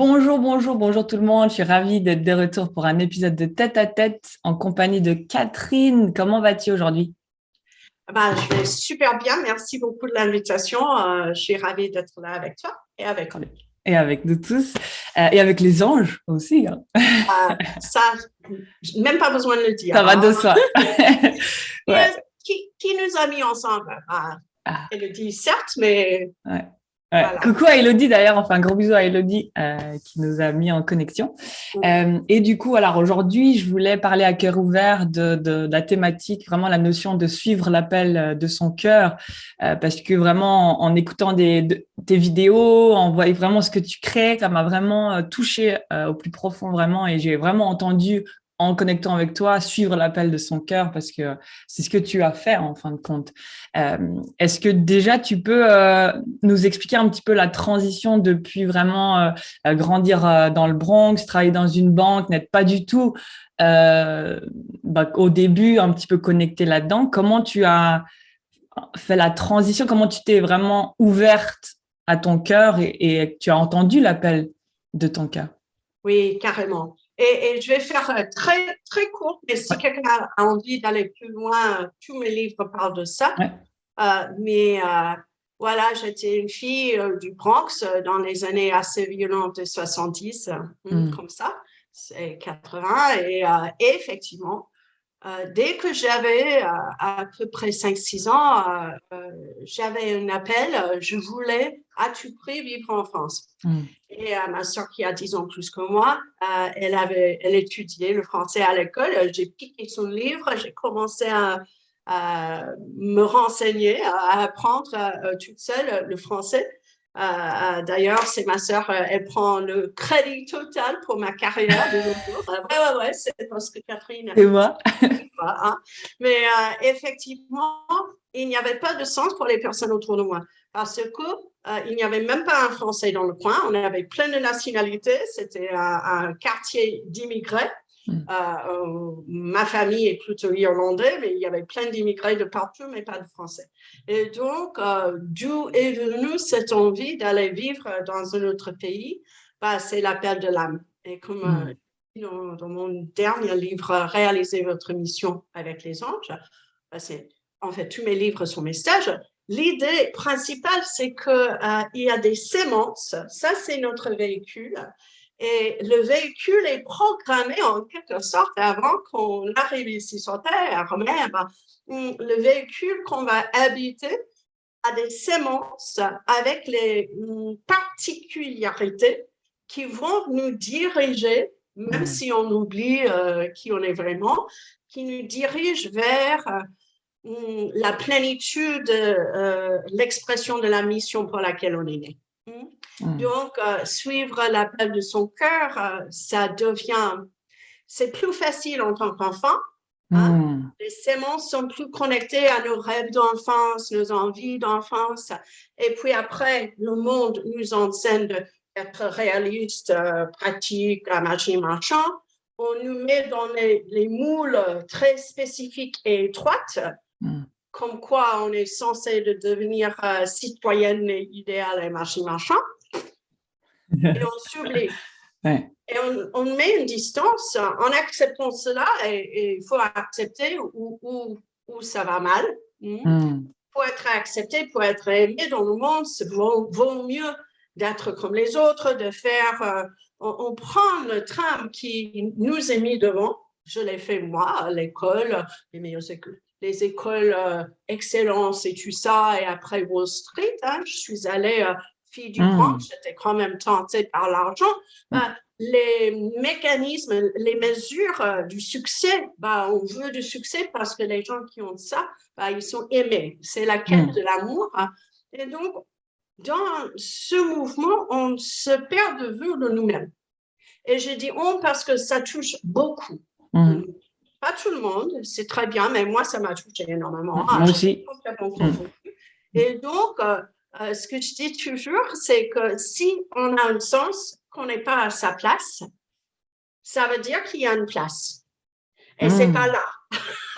Bonjour tout le monde. Je suis ravie d'être de retour pour un épisode de Tête à Tête en compagnie de Catherine. Comment vas-tu aujourd'hui? Je vais super bien. Merci beaucoup de l'invitation. Je suis ravie d'être là avec toi et avec vous. Et avec nous tous, et avec les anges aussi, hein. Ça, même pas besoin de le dire, Ça va de hein. soi. Ouais. Qui nous a mis ensemble? Ah, Elle le dit certes, mais ouais. Ouais. voilà. Coucou à Elodie d'ailleurs, enfin un gros bisou à Elodie qui nous a mis en connexion. Et du coup, alors aujourd'hui, je voulais parler à cœur ouvert de la thématique, vraiment la notion de suivre l'appel de son cœur, parce que vraiment en écoutant tes vidéos, en voyant vraiment ce que tu crées, ça m'a vraiment touché au plus profond vraiment, et j'ai vraiment entendu en connectant avec toi, suivre l'appel de son cœur, parce que c'est ce que tu as fait en fin de compte. Est-ce que déjà tu peux nous expliquer un petit peu la transition depuis vraiment grandir dans le Bronx, travailler dans une banque, n'être pas du tout au début un petit peu connecté là-dedans. Comment tu as fait la transition? Comment tu t'es vraiment ouverte à ton cœur et tu as entendu l'appel de ton cœur? Oui, carrément. Et je vais faire très, très court, mais si Ouais, quelqu'un a envie d'aller plus loin, tous mes livres parlent de ça. ouais. Mais voilà, j'étais une fille du Bronx dans les années assez violentes de 70, Mm. comme ça, c'est 80. Et effectivement, dès que j'avais à peu près 5 6 ans, j'avais un appel, je voulais à tout prix vivre en France. Mm. Et ma soeur qui a 10 ans plus que moi, elle étudiait le français à l'école. J'ai piqué son livre, j'ai commencé à me renseigner, à apprendre toute seule le français. D'ailleurs, c'est ma sœur, elle prend le crédit total pour ma carrière de nos jours. Ouais, c'est parce que Catherine C'est moi. pas, hein. Mais effectivement, il n'y avait pas de sens pour les personnes autour de moi parce que il n'y avait même pas un Français dans le coin. On avait plein de nationalités. C'était un quartier d'immigrés. Mm. Ma famille est plutôt irlandais, mais il y avait plein d'immigrés de partout, mais pas de Français. Et donc, d'où est venue cette envie d'aller vivre dans un autre pays? C'est l'appel de l'âme. Et comme Mm. dans mon dernier livre, Réaliser votre mission avec les anges, en fait, tous mes livres sont mes stages. L'idée principale, c'est qu'il y a des sémences. Ça, c'est notre véhicule. Et le véhicule est programmé en quelque sorte avant qu'on arrive ici sur Terre. Même, le véhicule qu'on va habiter a des sémences avec les particularités qui vont nous diriger, même Mm. si on oublie qui on est vraiment, qui nous dirigent vers la plénitude, l'expression de la mission pour laquelle on est né. Mm. Donc, suivre l'appel de son cœur, c'est plus facile en tant qu'enfant. Hein? Mm. Les sémences sont plus connectées à nos rêves d'enfance, nos envies d'enfance. Et puis après, le monde nous enseigne d'être réaliste, pratique, à machin, marchand. On nous met dans les moules très spécifiques et étroites, Mm. comme quoi on est censé de devenir citoyenne idéale et machin, marchand. Et on s'oublie. Ouais. Et on met une distance en acceptant cela, et il faut accepter où ça va mal. Mm. Pour être accepté, pour être aimé dans le monde, vaut mieux d'être comme les autres, de faire. On prend le tram qui nous est mis devant. Je l'ai fait moi à l'école, les écoles excellence et tout ça, et après Wall Street. Je suis allée fille du Bronx, Mm. j'étais quand même tentée par l'argent. Les mécanismes, les mesures du succès, on veut du succès parce que les gens qui ont ça, ils sont aimés. C'est la quête de Mm. l'amour. Et donc, dans ce mouvement, on se perd de vue de nous-mêmes. Et j'ai dit on parce que ça touche beaucoup. Mm. Pas tout le monde, c'est très bien, mais moi, ça m'a touché énormément. Moi J'étais aussi. complètement Mm. confondue. Et donc, ce que je dis toujours, c'est que si on a un sens qu'on n'est pas à sa place, ça veut dire qu'il y a une place. Et c'est pas Mm. là.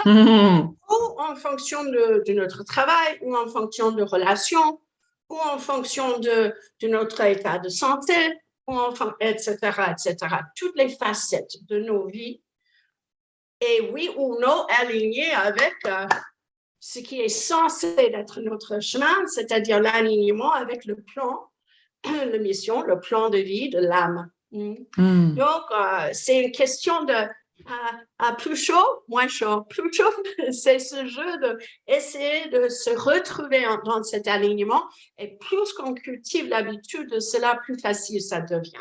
Mm. Ou en fonction de notre travail, ou en fonction de relations, ou en fonction de notre état de santé, enfin, etc., etc. Toutes les facettes de nos vies. Et oui ou non, alignées avec ce qui est censé être notre chemin, c'est-à-dire l'alignement avec le plan, la mission, le plan de vie de l'âme. Donc, c'est une question de plus chaud, moins chaud, plus chaud. C'est ce jeu d'essayer de se retrouver dans cet alignement. Et plus qu'on cultive l'habitude de cela, plus facile ça devient.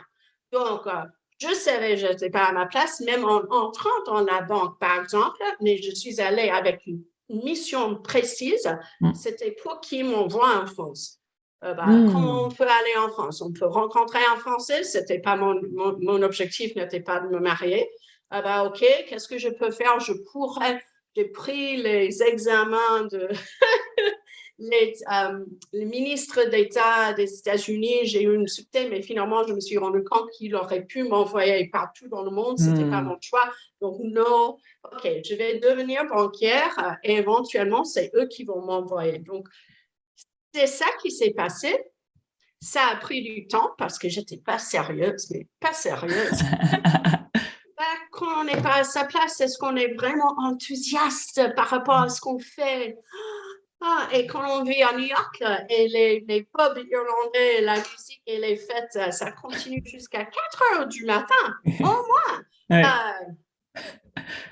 Donc, je savais, je n'étais pas à ma place, même en entrant dans la banque, par exemple, mais je suis allée avec une mission précise. C'était pour qu'ils m'envoient en France. Comment on peut aller en France? On peut rencontrer un Français. C'était pas mon objectif, n'était pas de me marier. OK, qu'est-ce que je peux faire? J'ai pris les examens de les ministres d'État des États-Unis. J'ai eu une succès, mais finalement, je me suis rendu compte qu'il aurait pu m'envoyer partout dans le monde. C'était pas mon choix. Donc, non. OK, je vais devenir banquière et éventuellement, c'est eux qui vont m'envoyer. Donc, c'est ça qui s'est passé. Ça a pris du temps parce que j'étais pas sérieuse, mais pas sérieuse. Quand on n'est pas à sa place, est-ce qu'on est vraiment enthousiaste par rapport à ce qu'on fait? Et quand on vit à New York, et les pubs irlandais, la musique et les fêtes, ça continue jusqu'à 4 heures du matin, au moins. Ouais.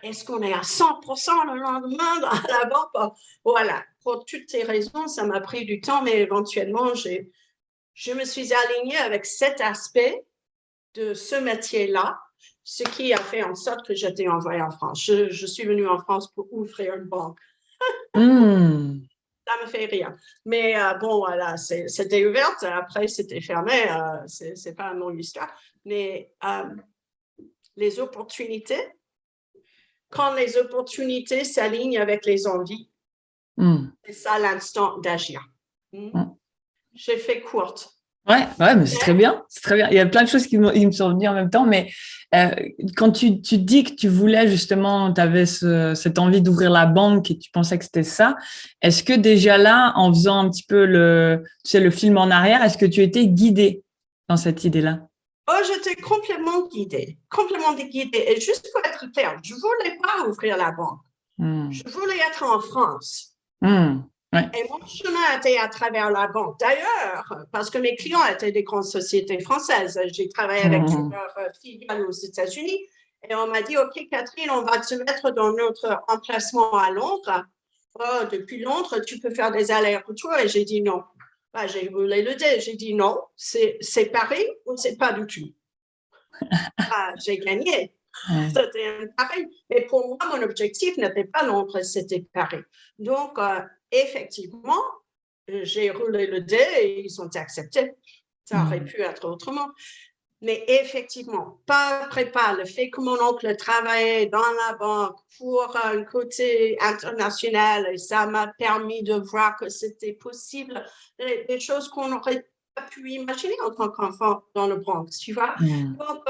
Est-ce qu'on est à 100% le lendemain dans la banque? Voilà, pour toutes ces raisons, ça m'a pris du temps, mais éventuellement, je me suis alignée avec cet aspect de ce métier-là, ce qui a fait en sorte que j'étais envoyée en France. Je suis venue en France pour ouvrir une banque. Ça me fait rire. Mais bon, voilà, c'était ouverte, après c'était fermé, c'est pas une longue histoire. Mais les opportunités, quand les opportunités s'alignent avec les envies, c'est ça l'instant d'agir. J'ai fait courte. Ouais, mais c'est très bien, c'est très bien. Il y a plein de choses qui me sont venues en même temps, mais quand tu dis que tu voulais justement, tu avais cette envie d'ouvrir la banque et tu pensais que c'était ça, est-ce que déjà là, en faisant un petit peu le film en arrière, est-ce que tu étais guidée dans cette idée-là? Oh, j'étais complètement guidée. Et juste pour être clair, je ne voulais pas ouvrir la banque. Je voulais être en France. Ouais. Et mon chemin était à travers la banque. D'ailleurs, parce que mes clients étaient des grandes sociétés françaises. J'ai travaillé avec toutes leurs filiales aux États-Unis. Et on m'a dit, OK, Catherine, on va te mettre dans notre emplacement à Londres. Oh, depuis Londres, tu peux faire des allers-retours. Et j'ai dit non. J'ai roulé le dé. J'ai dit non, c'est Paris ou c'est pas du tout. J'ai gagné. C'était un Paris. Mais pour moi, mon objectif n'était pas Londres, c'était Paris. Donc, effectivement, j'ai roulé le dé et ils ont accepté. Ça aurait pu être autrement. Mais effectivement, pas prépa, le fait que mon oncle travaillait dans la banque pour un côté international, et ça m'a permis de voir que c'était possible, des choses qu'on n'aurait pas pu imaginer en tant qu'enfant dans le Bronx, tu vois. Donc,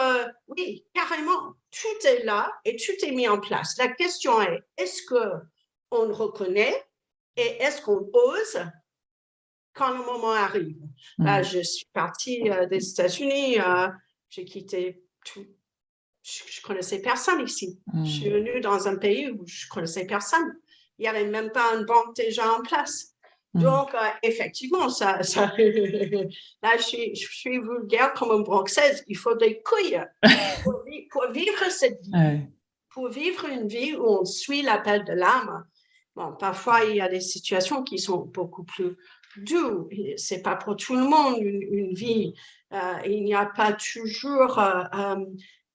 oui, carrément, tout est là et tout est mis en place. La question est, est-ce qu'on le reconnaît et est-ce qu'on ose quand le moment arrive? Je suis partie des États-Unis, j'ai quitté tout. Je connaissais personne ici. Je suis venue dans un pays où je connaissais personne. Il n'y avait même pas une banque déjà en place. Donc, effectivement, là, je suis vulgaire comme une Bronxaise. Il faut des couilles pour vivre cette vie. Pour vivre une vie où on suit l'appel de l'âme. Bon, parfois, il y a des situations qui sont beaucoup plus dures. C'est pas pour tout le monde une vie. Il n'y a pas toujours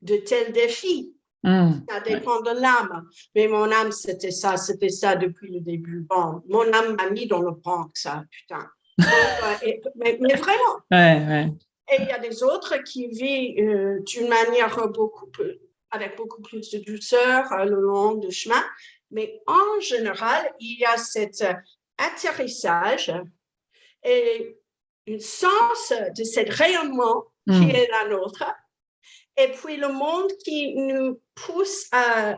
de tels défis. Ça dépend de l'âme. Mais mon âme, c'était ça depuis le début. Bon, mon âme m'a mis dans le Bronx, ça, putain. Donc, mais vraiment. Et il y a des autres qui vivent d'une manière avec beaucoup plus de douceur le long du chemin. Mais en général, il y a cet atterrissage et un sens de ce rayonnement qui est la nôtre. Et puis le monde qui nous pousse à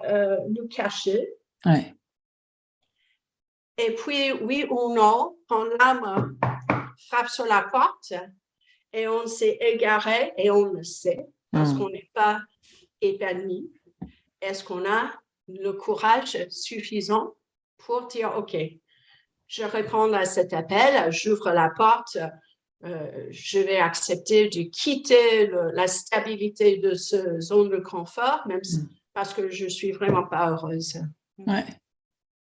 nous cacher. Et puis, oui ou non, quand l'âme frappe sur la porte, et on s'est égaré et on le sait parce qu'on n'est pas épanoui. Est-ce qu'on a le courage suffisant pour dire, OK, je réponds à cet appel, j'ouvre la porte, je vais accepter de quitter la stabilité de ce zone de confort, même parce que je ne suis vraiment pas heureuse. Ouais.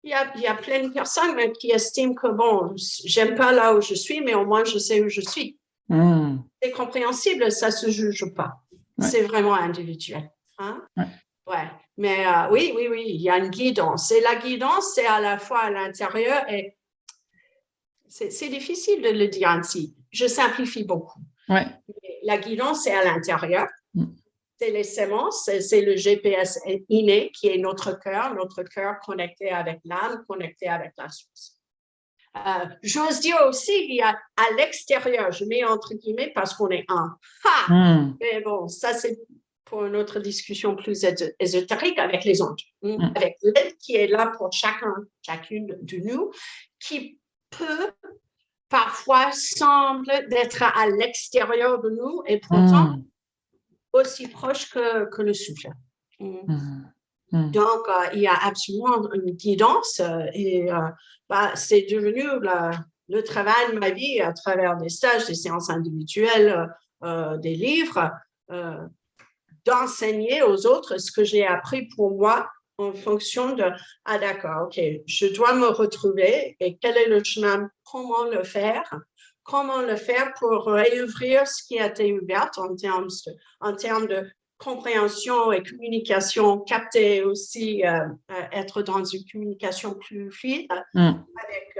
Il y a plein de personnes même qui estiment que, bon, j'aime pas là où je suis, mais au moins je sais où je suis. C'est compréhensible, ça ne se juge pas. Ouais. C'est vraiment individuel. Hein? Ouais. Mais oui, il y a une guidance. Et la guidance, c'est à la fois à l'intérieur et c'est difficile de le dire ainsi. Je simplifie beaucoup. Ouais. Mais la guidance, c'est à l'intérieur. C'est les sémences, c'est le GPS inné qui est notre cœur connecté avec l'âme, connecté avec la source. J'ose dire aussi, il y a à l'extérieur, je mets entre guillemets parce qu'on est un. Mais bon, ça c'est pour une autre discussion plus ésotérique avec les anges, avec l'aide qui est là pour chacune de nous, qui peut parfois semble d'être à l'extérieur de nous et pourtant aussi proche que le souffle. Donc, il y a absolument une guidance et c'est devenu le travail de ma vie à travers des stages, des séances individuelles, des livres, d'enseigner aux autres ce que j'ai appris pour moi en fonction de « Ah d'accord, ok, je dois me retrouver et quel est le chemin, comment le faire ?» pour réouvrir ce qui a été ouvert en termes de compréhension et communication, capter aussi, être dans une communication plus fluide avec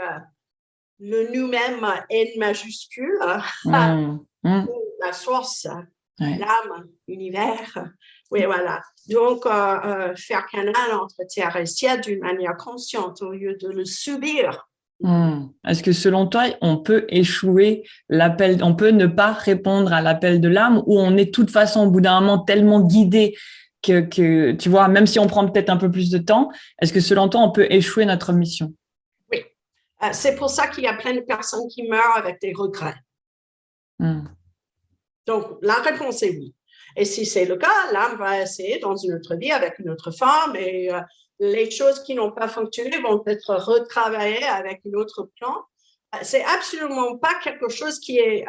le nous-mêmes N majuscule, la source, l'âme, l'univers. Oui, voilà. Donc, faire canal entre terre et ciel d'une manière consciente au lieu de le subir. Est-ce que selon toi, on peut échouer l'appel, on peut ne pas répondre à l'appel de l'âme ou on est de toute façon au bout d'un moment tellement guidé que tu vois, même si on prend peut-être un peu plus de temps, est-ce que selon toi, on peut échouer notre mission? Oui. C'est pour ça qu'il y a plein de personnes qui meurent avec des regrets. Donc, la réponse est oui. Et si c'est le cas, l'âme va essayer dans une autre vie avec une autre forme et les choses qui n'ont pas fonctionné vont être retravaillées avec un autre plan. C'est absolument pas quelque chose qui est,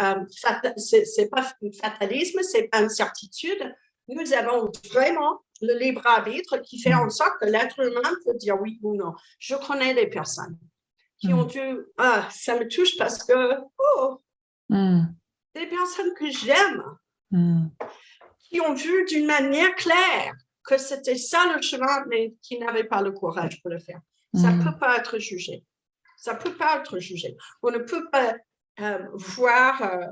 c'est pas un fatalisme, c'est pas une certitude. Nous avons vraiment le libre arbitre qui fait en sorte que l'être humain peut dire oui ou non. Je connais des personnes qui ont dû, ça me touche parce que, des personnes que j'aime, qui ont vu d'une manière claire que c'était ça le chemin, mais qui n'avaient pas le courage pour le faire. Ça ne peut pas être jugé. Ça ne peut pas être jugé. On ne peut pas voir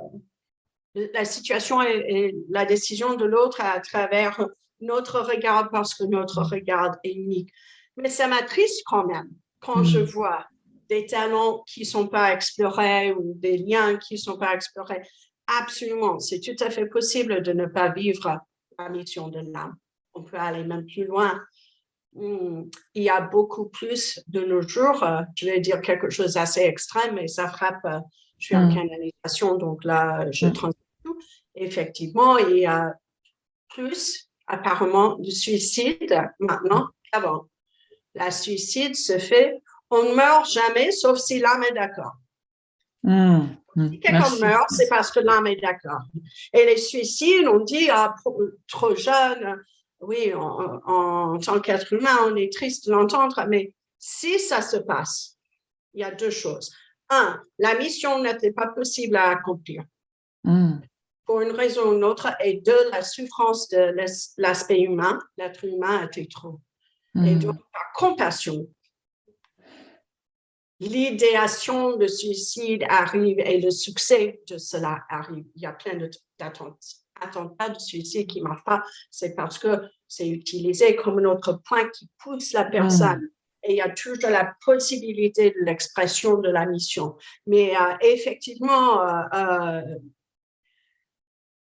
la situation et la décision de l'autre à travers notre regard parce que notre regard est unique. Mais ça m'attriste quand même quand je vois des talents qui ne sont pas explorés ou des liens qui ne sont pas explorés. Absolument, c'est tout à fait possible de ne pas vivre la mission de l'âme. On peut aller même plus loin. Il y a beaucoup plus de nos jours, je vais dire quelque chose d'assez extrême, mais ça frappe, je suis en canalisation, donc là, je transmets tout. Effectivement, il y a plus apparemment de suicides maintenant qu'avant. La suicide se fait, on ne meurt jamais, sauf si l'âme est d'accord. Si quelqu'un meurt, c'est parce que l'âme est d'accord. Et les suicides, on dit, trop jeune, oui, en tant qu'être humain, on est triste de l'entendre, mais si ça se passe, il y a deux choses. Un, la mission n'était pas possible à accomplir pour une raison ou une autre, et deux, la souffrance de l'aspect humain, l'être humain était trop. Et donc, par compassion, l'idéation de suicide arrive et le succès de cela arrive. Il y a plein d'attentats de suicide qui ne marchent pas. C'est parce que c'est utilisé comme un autre point qui pousse la personne. Et il y a toujours la possibilité de l'expression de la mission. Mais effectivement,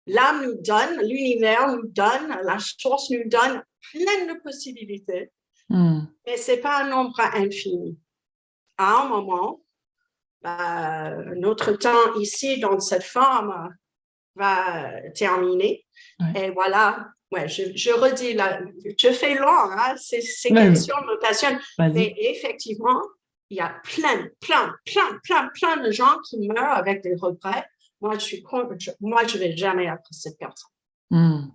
l'âme nous donne, l'univers nous donne, la source nous donne plein de possibilités. Mais ce n'est pas un nombre infini. À un moment, notre temps ici, dans cette forme, va terminer. Ouais. Et voilà, ouais, je redis, là, je fais long, hein, ces Ouais, questions me passionnent, mais vas-y. effectivement, il y a plein de gens qui meurent avec des regrets. Moi, je vais jamais être cette personne. Hmm.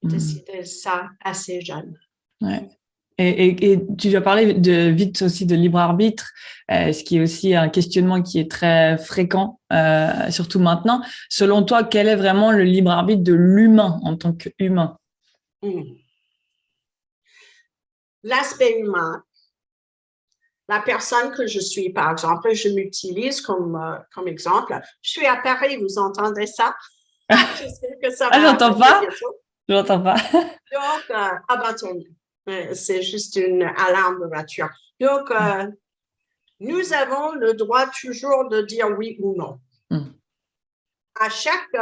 J'ai Hmm. décidé ça assez jeune. Ouais. Et tu as parlé vite aussi de libre arbitre, ce qui est aussi un questionnement qui est très fréquent, surtout maintenant. Selon toi, quel est vraiment le libre arbitre de l'humain en tant qu'humain? Mm. L'aspect humain, la personne que je suis, par exemple, je m'utilise comme exemple. Je suis à Paris, vous entendez ça? Je sais que ça Ah, va j'entends arriver pas. bientôt. J'entends pas. Donc, ah bah, tant mieux. C'est juste une alarme de voiture. Donc, nous avons le droit toujours de dire oui ou non. Hmm. À chaque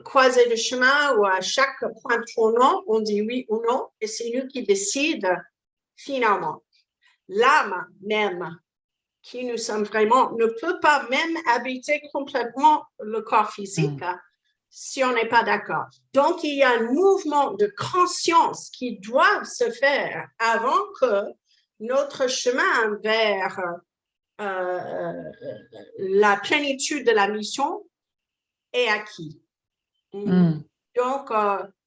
croisée de chemin ou à chaque point tournant, on dit oui ou non et c'est nous qui décidons finalement. L'âme même, qui nous sommes vraiment, ne peut pas même habiter complètement le corps physique si on n'est pas d'accord. Donc, il y a un mouvement de conscience qui doit se faire avant que notre chemin vers la plénitude de la mission est acquis. Hmm. Donc,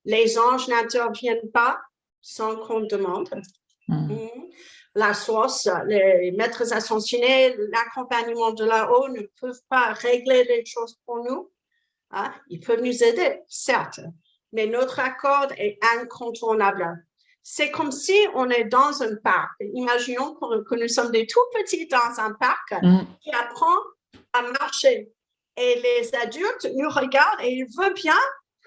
les anges n'interviennent pas sans qu'on demande. Hmm. La source, les maîtres ascensionnés, l'accompagnement de là-haut ne peuvent pas régler les choses pour nous. Hein? Ils peuvent nous aider, certes, mais notre accord est incontournable. C'est comme si on est dans un parc. Imaginons que nous sommes des tout petits dans un parc Hmm. qui apprend à marcher. Et les adultes nous regardent et ils veulent bien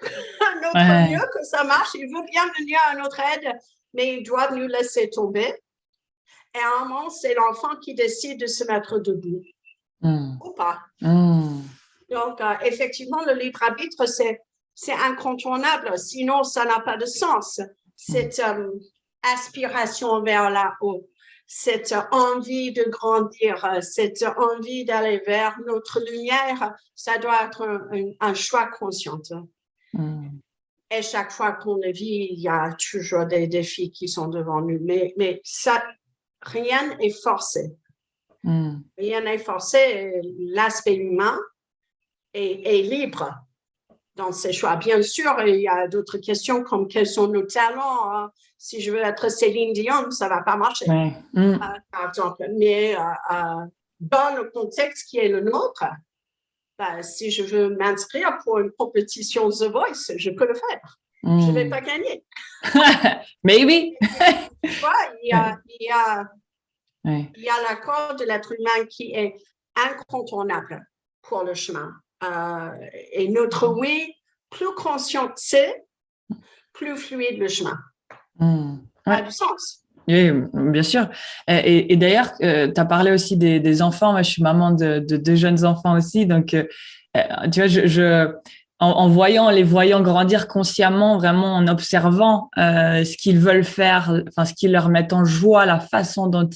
à notre Ouais. mieux que ça marche, ils veulent bien venir à notre aide, mais ils doivent nous laisser tomber. Et à un moment, c'est l'enfant qui décide de se mettre debout Hmm. ou pas. Hmm. Donc, effectivement, le libre arbitre, c'est incontournable. Sinon, ça n'a pas de sens. Cette aspiration vers là-haut, cette envie de grandir, cette envie d'aller vers notre lumière, ça doit être un choix conscient. Hmm. Et chaque fois qu'on le vit, il y a toujours des défis qui sont devant nous. Mais ça, rien n'est forcé. Hmm. Rien n'est forcé. L'aspect humain est libre dans ses choix. Bien sûr, il y a d'autres questions comme quels sont nos talents. Hein. Si je veux être Céline Dion, ça ne va pas marcher, Ouais. Hmm. par exemple. Mais dans le contexte qui est le nôtre, si je veux m'inscrire pour une compétition The Voice, je peux le faire. Je ne vais Hmm. pas gagner. Maybe. Tu vois, Ouais. il y a l'accord de l'être humain qui est incontournable pour le chemin. Et notre oui, plus conscient c'est, plus fluide le chemin. Hmm. Ça a Ouais. du sens. Oui, bien sûr. Et d'ailleurs, tu as parlé aussi des enfants. Moi, je suis maman de deux jeunes enfants aussi. Donc, tu vois, en voyant, les voyant grandir consciemment, vraiment en observant ce qu'ils veulent faire, enfin, ce qui leur met en joie, la façon dont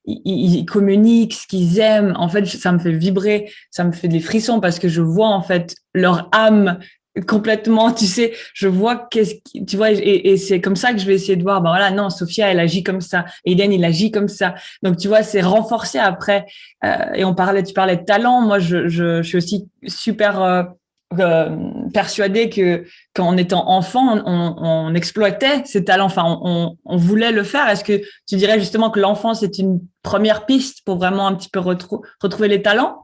ils communiquent, ce qu'ils aiment. En fait, ça me fait vibrer, ça me fait des frissons parce que je vois en fait leur âme complètement, tu sais, je vois tu vois, et c'est comme ça que je vais essayer de voir, ben voilà, non, Sophia, elle agit comme ça, Eden, il agit comme ça. Donc, tu vois, c'est renforcé après. Et tu parlais de talent. Moi, je suis aussi super persuadée que quand on était enfant, on exploitait ces talents. Enfin, on voulait le faire. Est-ce que tu dirais justement que l'enfance est une première piste pour vraiment un petit peu retrouver les talents?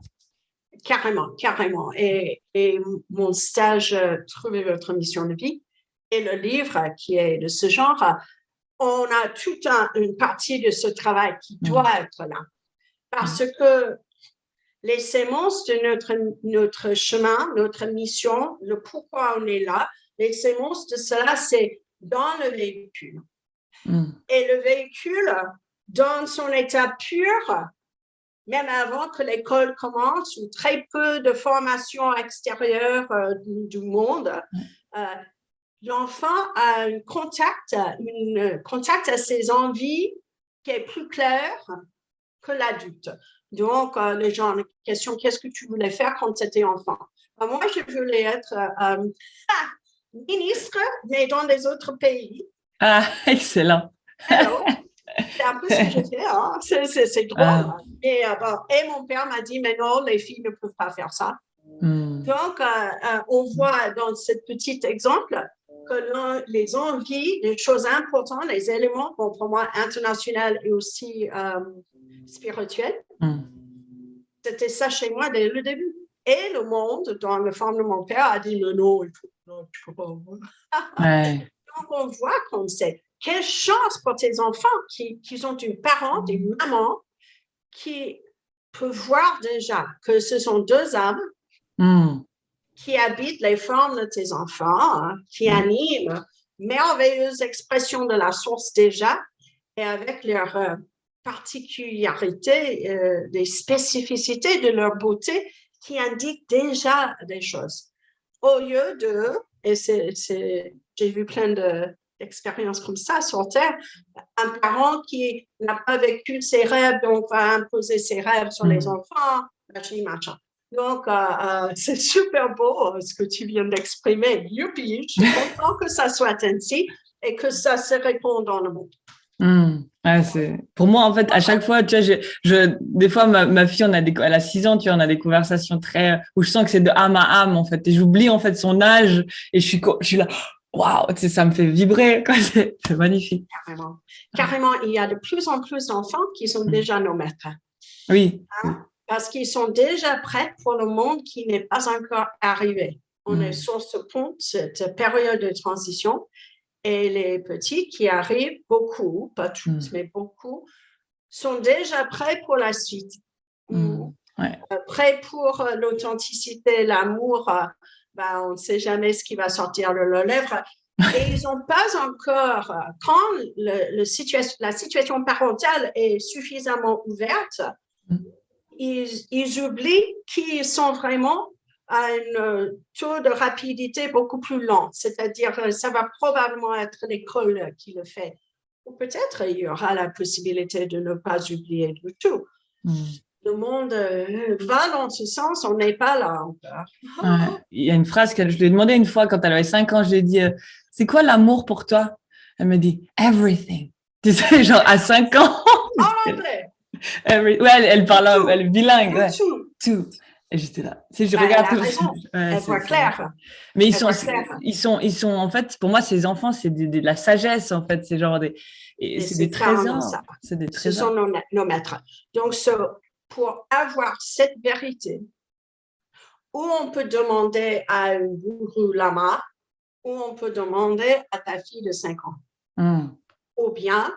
Carrément, carrément. Et mon stage Trouver votre mission de vie et le livre qui est de ce genre, on a toute une partie de ce travail qui doit être là. Parce que les sémences de notre chemin, notre mission, le pourquoi on est là, les sémences de cela, c'est dans le véhicule. Et le véhicule, dans son état pur, même avant que l'école commence, ou très peu de formation extérieure du monde, l'enfant a un contact à ses envies qui est plus clair que l'adulte. Donc, les gens, question, qu'est-ce que tu voulais faire quand tu étais enfant? Moi, je voulais être ministre, mais dans les autres pays. Ah, excellent. Hello. C'est un peu ce que j'ai fait. Hein. C'est drôle. Ah, Et, et mon père m'a dit, mais non, les filles ne peuvent pas faire ça. Donc, on voit dans ce petit exemple que les envies, les choses importantes, les éléments, bon, pour moi, international et aussi spirituel, c'était ça chez moi dès le début. Et le monde, dans la forme de mon père, a dit non, non, tu peux pas. ouais. Donc, on voit comme c'est. Quelle chance pour tes enfants qui ont une parente, une maman qui peut voir déjà que ce sont deux âmes qui habitent les formes de tes enfants, hein, qui animent merveilleuses expressions de la source déjà, et avec leurs particularités, des spécificités de leur beauté qui indiquent déjà des choses. Au lieu de, et j'ai vu plein d'expériences comme ça sur Terre, un parent qui n'a pas vécu ses rêves, donc va imposer ses rêves sur les enfants, machin. Donc, c'est super beau ce que tu viens d'exprimer. Youpi, je suis content que ça soit ainsi et que ça se réponde dans le monde. Ouais, pour moi, en fait, à chaque fois, tu vois, des fois, ma fille, elle a 6 ans, tu vois, on a des conversations où je sens que c'est de âme à âme, en fait. Et j'oublie, en fait, son âge. Et je suis là, waouh, tu sais, ça me fait vibrer, quoi. C'est magnifique. Carrément. Carrément, il y a de plus en plus d'enfants qui sont déjà nos maîtres. Oui. Hein? Parce qu'ils sont déjà prêts pour le monde qui n'est pas encore arrivé. On est sur ce pont, cette période de transition. Et les petits qui arrivent, beaucoup, pas tous, mais beaucoup, sont déjà prêts pour la suite. Ouais. Prêts pour l'authenticité, l'amour. On ne sait jamais ce qui va sortir de leurs lèvres. Et ils n'ont pas encore, quand la situation parentale est suffisamment ouverte, ils oublient qu'ils sont vraiment à un taux de rapidité beaucoup plus lent. C'est-à-dire, ça va probablement être l'école qui le fait. Ou peut-être il y aura la possibilité de ne pas oublier du tout. Le monde va dans ce sens, on n'est pas là encore. Ouais. Il y a une phrase que je lui ai demandé une fois quand elle avait 5 ans, je lui ai dit, c'est quoi l'amour pour toi? Elle me dit, everything. Tu sais, genre à 5 ans. En anglais. Ouais, elle parle, elle est bilingue. Ouais. Tout. Et j'étais là. Tu sais, je regarde elle a raison. Elle voit clair. Mais ils sont, en fait, pour moi, ces enfants, c'est de la sagesse, en fait. C'est genre c'est des trésors. C'est des trésors. Ce sont nos maîtres. Donc, pour avoir cette vérité, où on peut demander à un gourou lama, ou on peut demander à ta fille de 5 ans. Ou bien,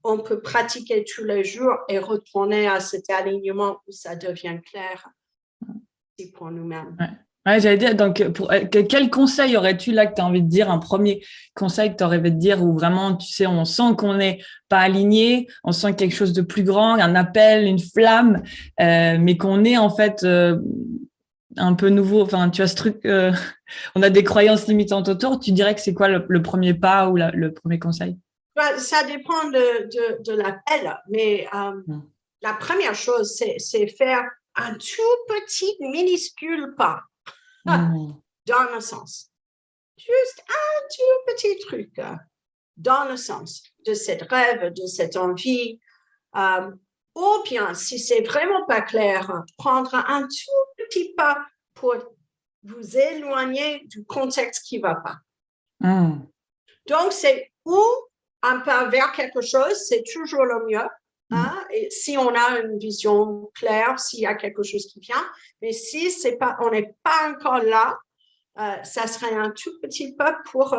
on peut pratiquer tous les jours et retourner à cet alignement où ça devient clair. C'est pour nous-mêmes. Ouais, j'allais dire, donc, quel conseil aurais-tu là que tu as envie de dire, un premier conseil que tu aurais envie de dire où vraiment, tu sais, on sent qu'on n'est pas aligné, on sent quelque chose de plus grand, un appel, une flamme, mais qu'on est en fait un peu nouveau, enfin, tu as ce truc, on a des croyances limitantes autour, tu dirais que c'est quoi le premier pas ou le premier conseil? Ça dépend de l'appel, mais la première chose, c'est faire un tout petit, minuscule pas dans le sens. Juste un tout petit truc dans le sens de cette rêve, de cette envie. Ou bien, si c'est vraiment pas clair, prendre un tout petit pas pour vous éloigner du contexte qui va pas. Donc, c'est où un pas vers quelque chose, c'est toujours le mieux. Hein? Et si on a une vision claire, s'il y a quelque chose qui vient, mais si on n'est pas encore là, ça serait un tout petit pas pour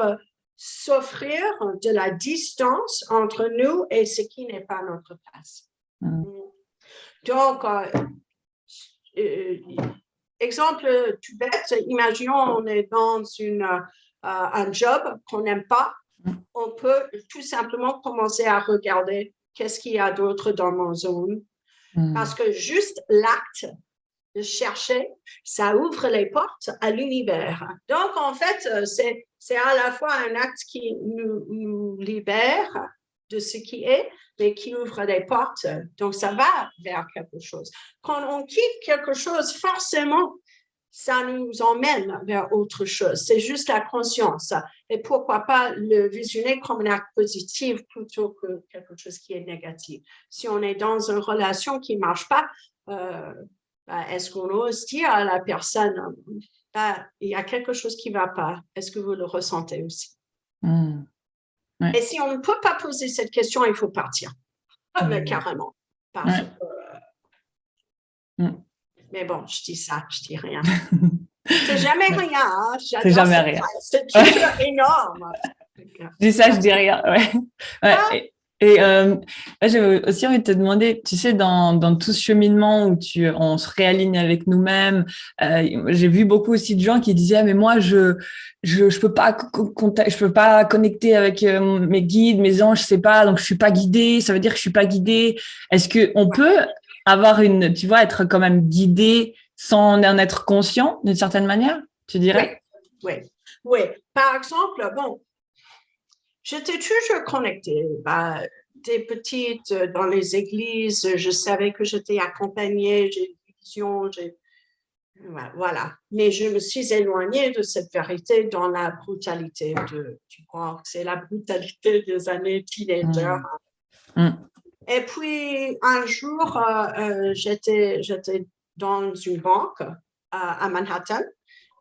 s'offrir de la distance entre nous et ce qui n'est pas notre place. Donc, exemple tout bête, imaginons on est dans un job qu'on n'aime pas, on peut tout simplement commencer à regarder qu'est-ce qu'il y a d'autre dans mon zone. Parce que juste l'acte de chercher, ça ouvre les portes à l'univers. Donc, en fait, c'est à la fois un acte qui nous libère de ce qui est, mais qui ouvre des portes. Donc, ça va vers quelque chose. Quand on quitte quelque chose, forcément, ça nous emmène vers autre chose. C'est juste la conscience. Et pourquoi pas le visionner comme un acte positif plutôt que quelque chose qui est négatif. Si on est dans une relation qui ne marche pas, est-ce qu'on ose dire à la personne, il y a quelque chose qui ne va pas? Est-ce que vous le ressentez aussi? Ouais. Et si on ne peut pas poser cette question, il faut partir. Mais carrément. Parce que... Mais bon, je dis ça, je dis rien. C'est jamais rien. Hein? C'est jamais rien. C'est toujours énorme. Je dis ça, je dis rien. Et j'avais aussi envie de te demander, tu sais, dans tout ce cheminement où on se réaligne avec nous-mêmes, j'ai vu beaucoup aussi de gens qui disaient, mais moi, je peux pas connecter avec mes guides, mes anges, je sais pas, donc je suis pas guidée. Ça veut dire que je suis pas guidée. Est-ce que on peut avoir être quand même guidé sans en être conscient d'une certaine manière, tu dirais? Oui. Par exemple, j'étais toujours connectée. Des petites, dans les églises, je savais que j'étais accompagnée, j'ai une vision, voilà. Mais je me suis éloignée de cette vérité dans la brutalité du corps. C'est la brutalité des années teenager. Et puis, un jour, j'étais dans une banque à Manhattan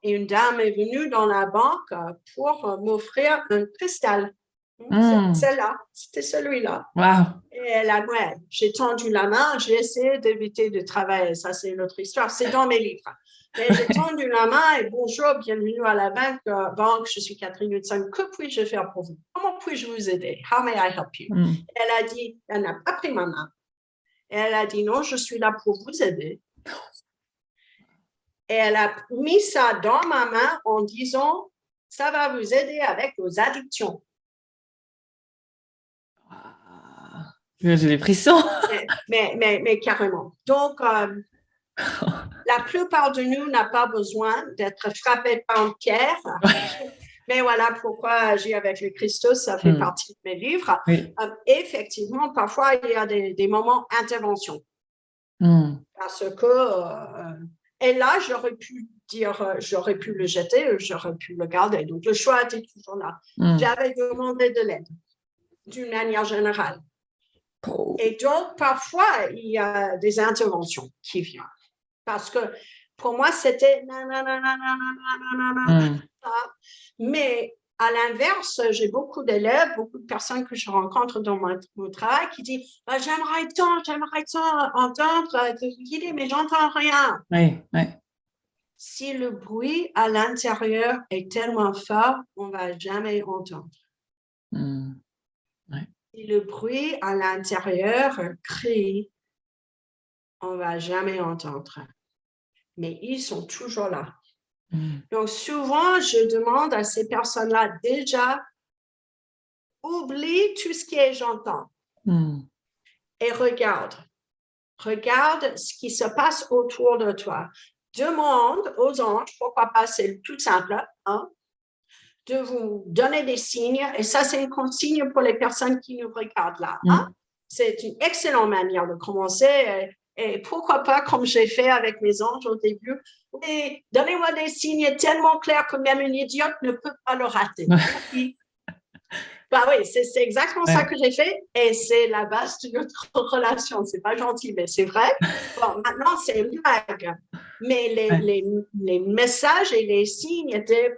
et une dame est venue dans la banque pour m'offrir un cristal. Celle-là, c'était celui-là. Wow. Et j'ai tendu la main, j'ai essayé d'éviter de travailler. Ça, c'est une autre histoire. C'est dans mes livres. Mais j'ai tendu la main et bonjour, bienvenue à la banque. Je suis Catherine Hudson. Que puis-je faire pour vous? Comment puis-je vous aider? How may I help you? Elle a dit, elle n'a pas pris ma main. Et elle a dit, non, je suis là pour vous aider. Et elle a mis ça dans ma main en disant, ça va vous aider avec vos addictions. J'ai des frissons. Mais carrément. Donc, la plupart de nous n'a pas besoin d'être frappé par une pierre. Mais voilà pourquoi agir avec le Christos, ça fait partie de mes livres. Oui. Effectivement, parfois, il y a des moments d'intervention. Parce que... et là, j'aurais pu le jeter, j'aurais pu le garder. Donc, le choix était toujours là. J'avais demandé de l'aide, d'une manière générale. Et donc, parfois, il y a des interventions qui viennent. Parce que pour moi, c'était mais à l'inverse, j'ai beaucoup d'élèves, beaucoup de personnes que je rencontre dans mon travail qui disent j'aimerais tant entendre te guider, mais j'entends rien. Oui. Si le bruit à l'intérieur est tellement fort, on ne va jamais entendre. Si le bruit à l'intérieur crie, on ne va jamais entendre. Mais ils sont toujours là. Donc, souvent, je demande à ces personnes-là déjà, oublie tout ce qui est j'entends et regarde ce qui se passe autour de toi. Demande aux anges, pourquoi pas, c'est tout simple, de vous donner des signes. Et ça, c'est une consigne pour les personnes qui nous regardent là. C'est une excellente manière de commencer. Et pourquoi pas, comme j'ai fait avec mes anges au début, et donnez-moi des signes tellement clairs que même une idiote ne peut pas le rater. Oui, c'est exactement ça que j'ai fait et c'est la base de notre relation. C'est pas gentil, mais c'est vrai. Bon, maintenant, c'est une blague. Mais les messages et les signes étaient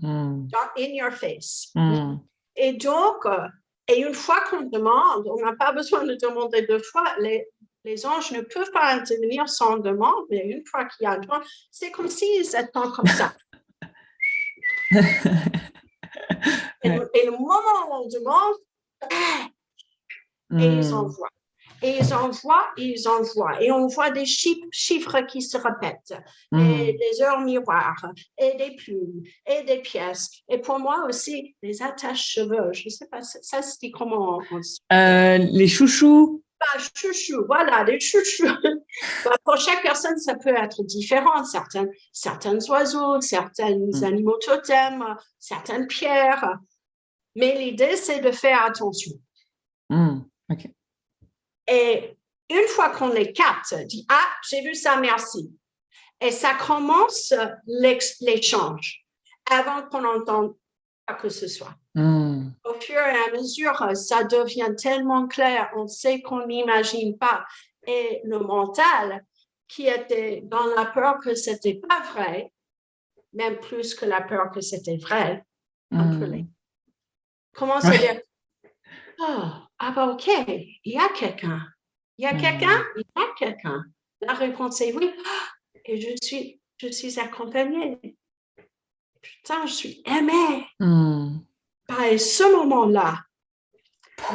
in your face. Et donc, et une fois qu'on demande, on n'a pas besoin de demander deux fois. Les anges ne peuvent pas intervenir sans demande, mais une fois qu'il y a un demande, c'est comme s'ils étaient comme ça. Et le moment où on demande, et ils envoient. Et ils envoient. Et on voit des chiffres qui se répètent. Et des heures miroirs, et des plumes, et des pièces. Et pour moi aussi, les attaches-cheveux. Je ne sais pas, ça se dit comment on dit. Les chouchous. Chouchous, voilà, les chouchous. Pour chaque personne, ça peut être différent. Certains oiseaux, certains animaux totems, certaines pierres. Mais l'idée, c'est de faire attention. OK. Et une fois qu'on les capte, dit, ah, j'ai vu ça, merci. Et ça commence l'échange avant qu'on entende quoi que ce soit. Au fur et à mesure, ça devient tellement clair, on sait qu'on n'imagine pas. Et le mental, qui était dans la peur que c'était pas vrai, même plus que la peur que c'était vrai, un peu commence à dire, ah bah ok, il y a quelqu'un. Il y a quelqu'un, il y a quelqu'un. La réponse est oui. Et je suis accompagnée. Putain, je suis aimée. Et ce moment-là,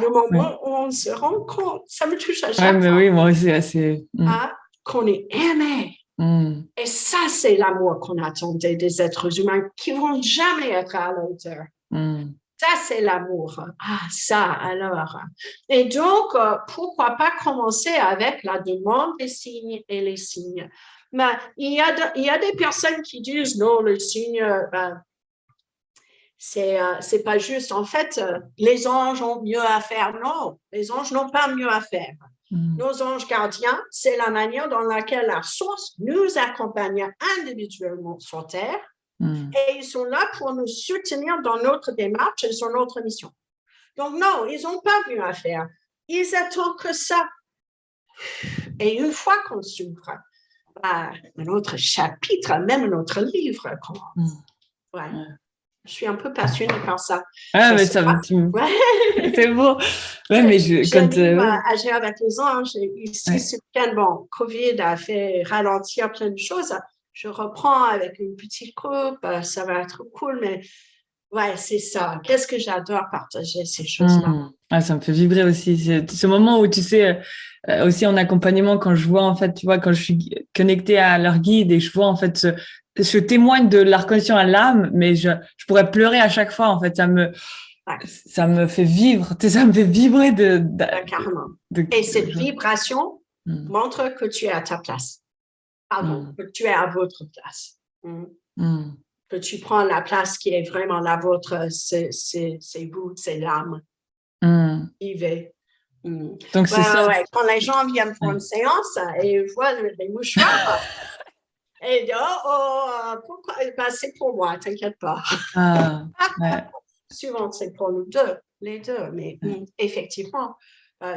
le moment où on se rend compte, ça me touche à chaque fois. Oui, moi aussi, assez. Qu'on est aimé. Et ça, c'est l'amour qu'on attendait des êtres humains qui vont jamais être à la hauteur. Ça, c'est l'amour. Ah, ça, alors. Et donc, pourquoi pas commencer avec la demande des signes et les signes. Mais il y a des personnes qui disent, non, les signes, c'est pas juste. En fait, les anges ont mieux à faire. Non, les anges n'ont pas mieux à faire. Nos anges gardiens, c'est la manière dans laquelle la source nous accompagne individuellement sur Terre. Et ils sont là pour nous soutenir dans notre démarche et sur notre mission. Donc non, ils n'ont pas mieux à faire. Ils attendent que ça. Et une fois qu'on s'ouvre, notre chapitre, même notre livre commence. Ouais. Je suis un peu passionnée par ça. Ah, mais ça me... C'est beau. Ouais, mais j'anime Agir avec les anges. Ici, ce week-end, bon, Covid a fait ralentir plein de choses. Je reprends avec une petite groupe. Ça va être cool, mais ouais, c'est ça. Qu'est-ce que j'adore partager ces choses-là. Ça me fait vibrer aussi. Ce moment où, tu sais, aussi en accompagnement, quand je vois, en fait, tu vois, quand je suis connectée à leur guide et je vois, en fait, je témoigne de la reconnexion à l'âme, mais je pourrais pleurer à chaque fois, en fait. Ça me fait vivre, tu sais, ça me fait vibrer carrément. Et cette vibration montre que tu es à ta place. Pardon, que tu es à votre place. Que tu prends la place qui est vraiment la vôtre, c'est vous, c'est l'âme. Vivez. Donc, c'est ça. Quand les gens viennent pour une séance et voient les mouchoirs, et disent, pourquoi? C'est pour moi, t'inquiète pas. Souvent, c'est pour nous deux, les deux, mais effectivement,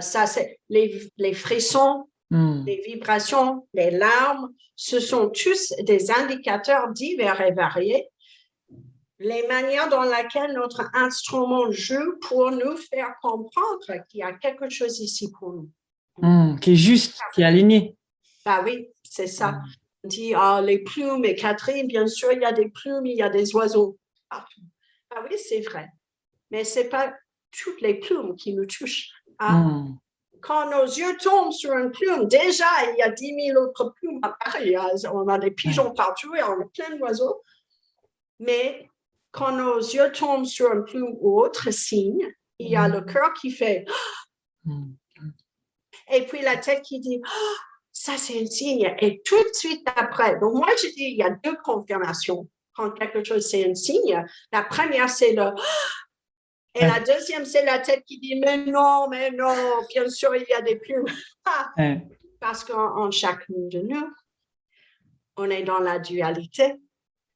ça, c'est les frissons, les vibrations, les larmes, ce sont tous des indicateurs divers et variés. Les manières dans lesquelles notre instrument joue pour nous faire comprendre qu'il y a quelque chose ici pour nous. Qui est juste, qui est aligné. Bah oui, c'est ça. On dit, les plumes, et Catherine, bien sûr, il y a des plumes, il y a des oiseaux partout. Ah oui, c'est vrai. Mais ce n'est pas toutes les plumes qui nous touchent. Quand nos yeux tombent sur une plume, déjà, il y a 10 000 autres plumes à Paris. On a des pigeons partout et on a plein d'oiseaux. Mais quand nos yeux tombent sur une plume ou autre signe, il y a le cœur qui fait et puis la tête qui dit ça c'est un signe. Et tout de suite après, donc moi je dis il y a deux confirmations quand quelque chose c'est un signe. La première c'est le et la deuxième c'est la tête qui dit mais non, bien sûr il y a des plumes. Parce qu'en chacun de nous, on est dans la dualité.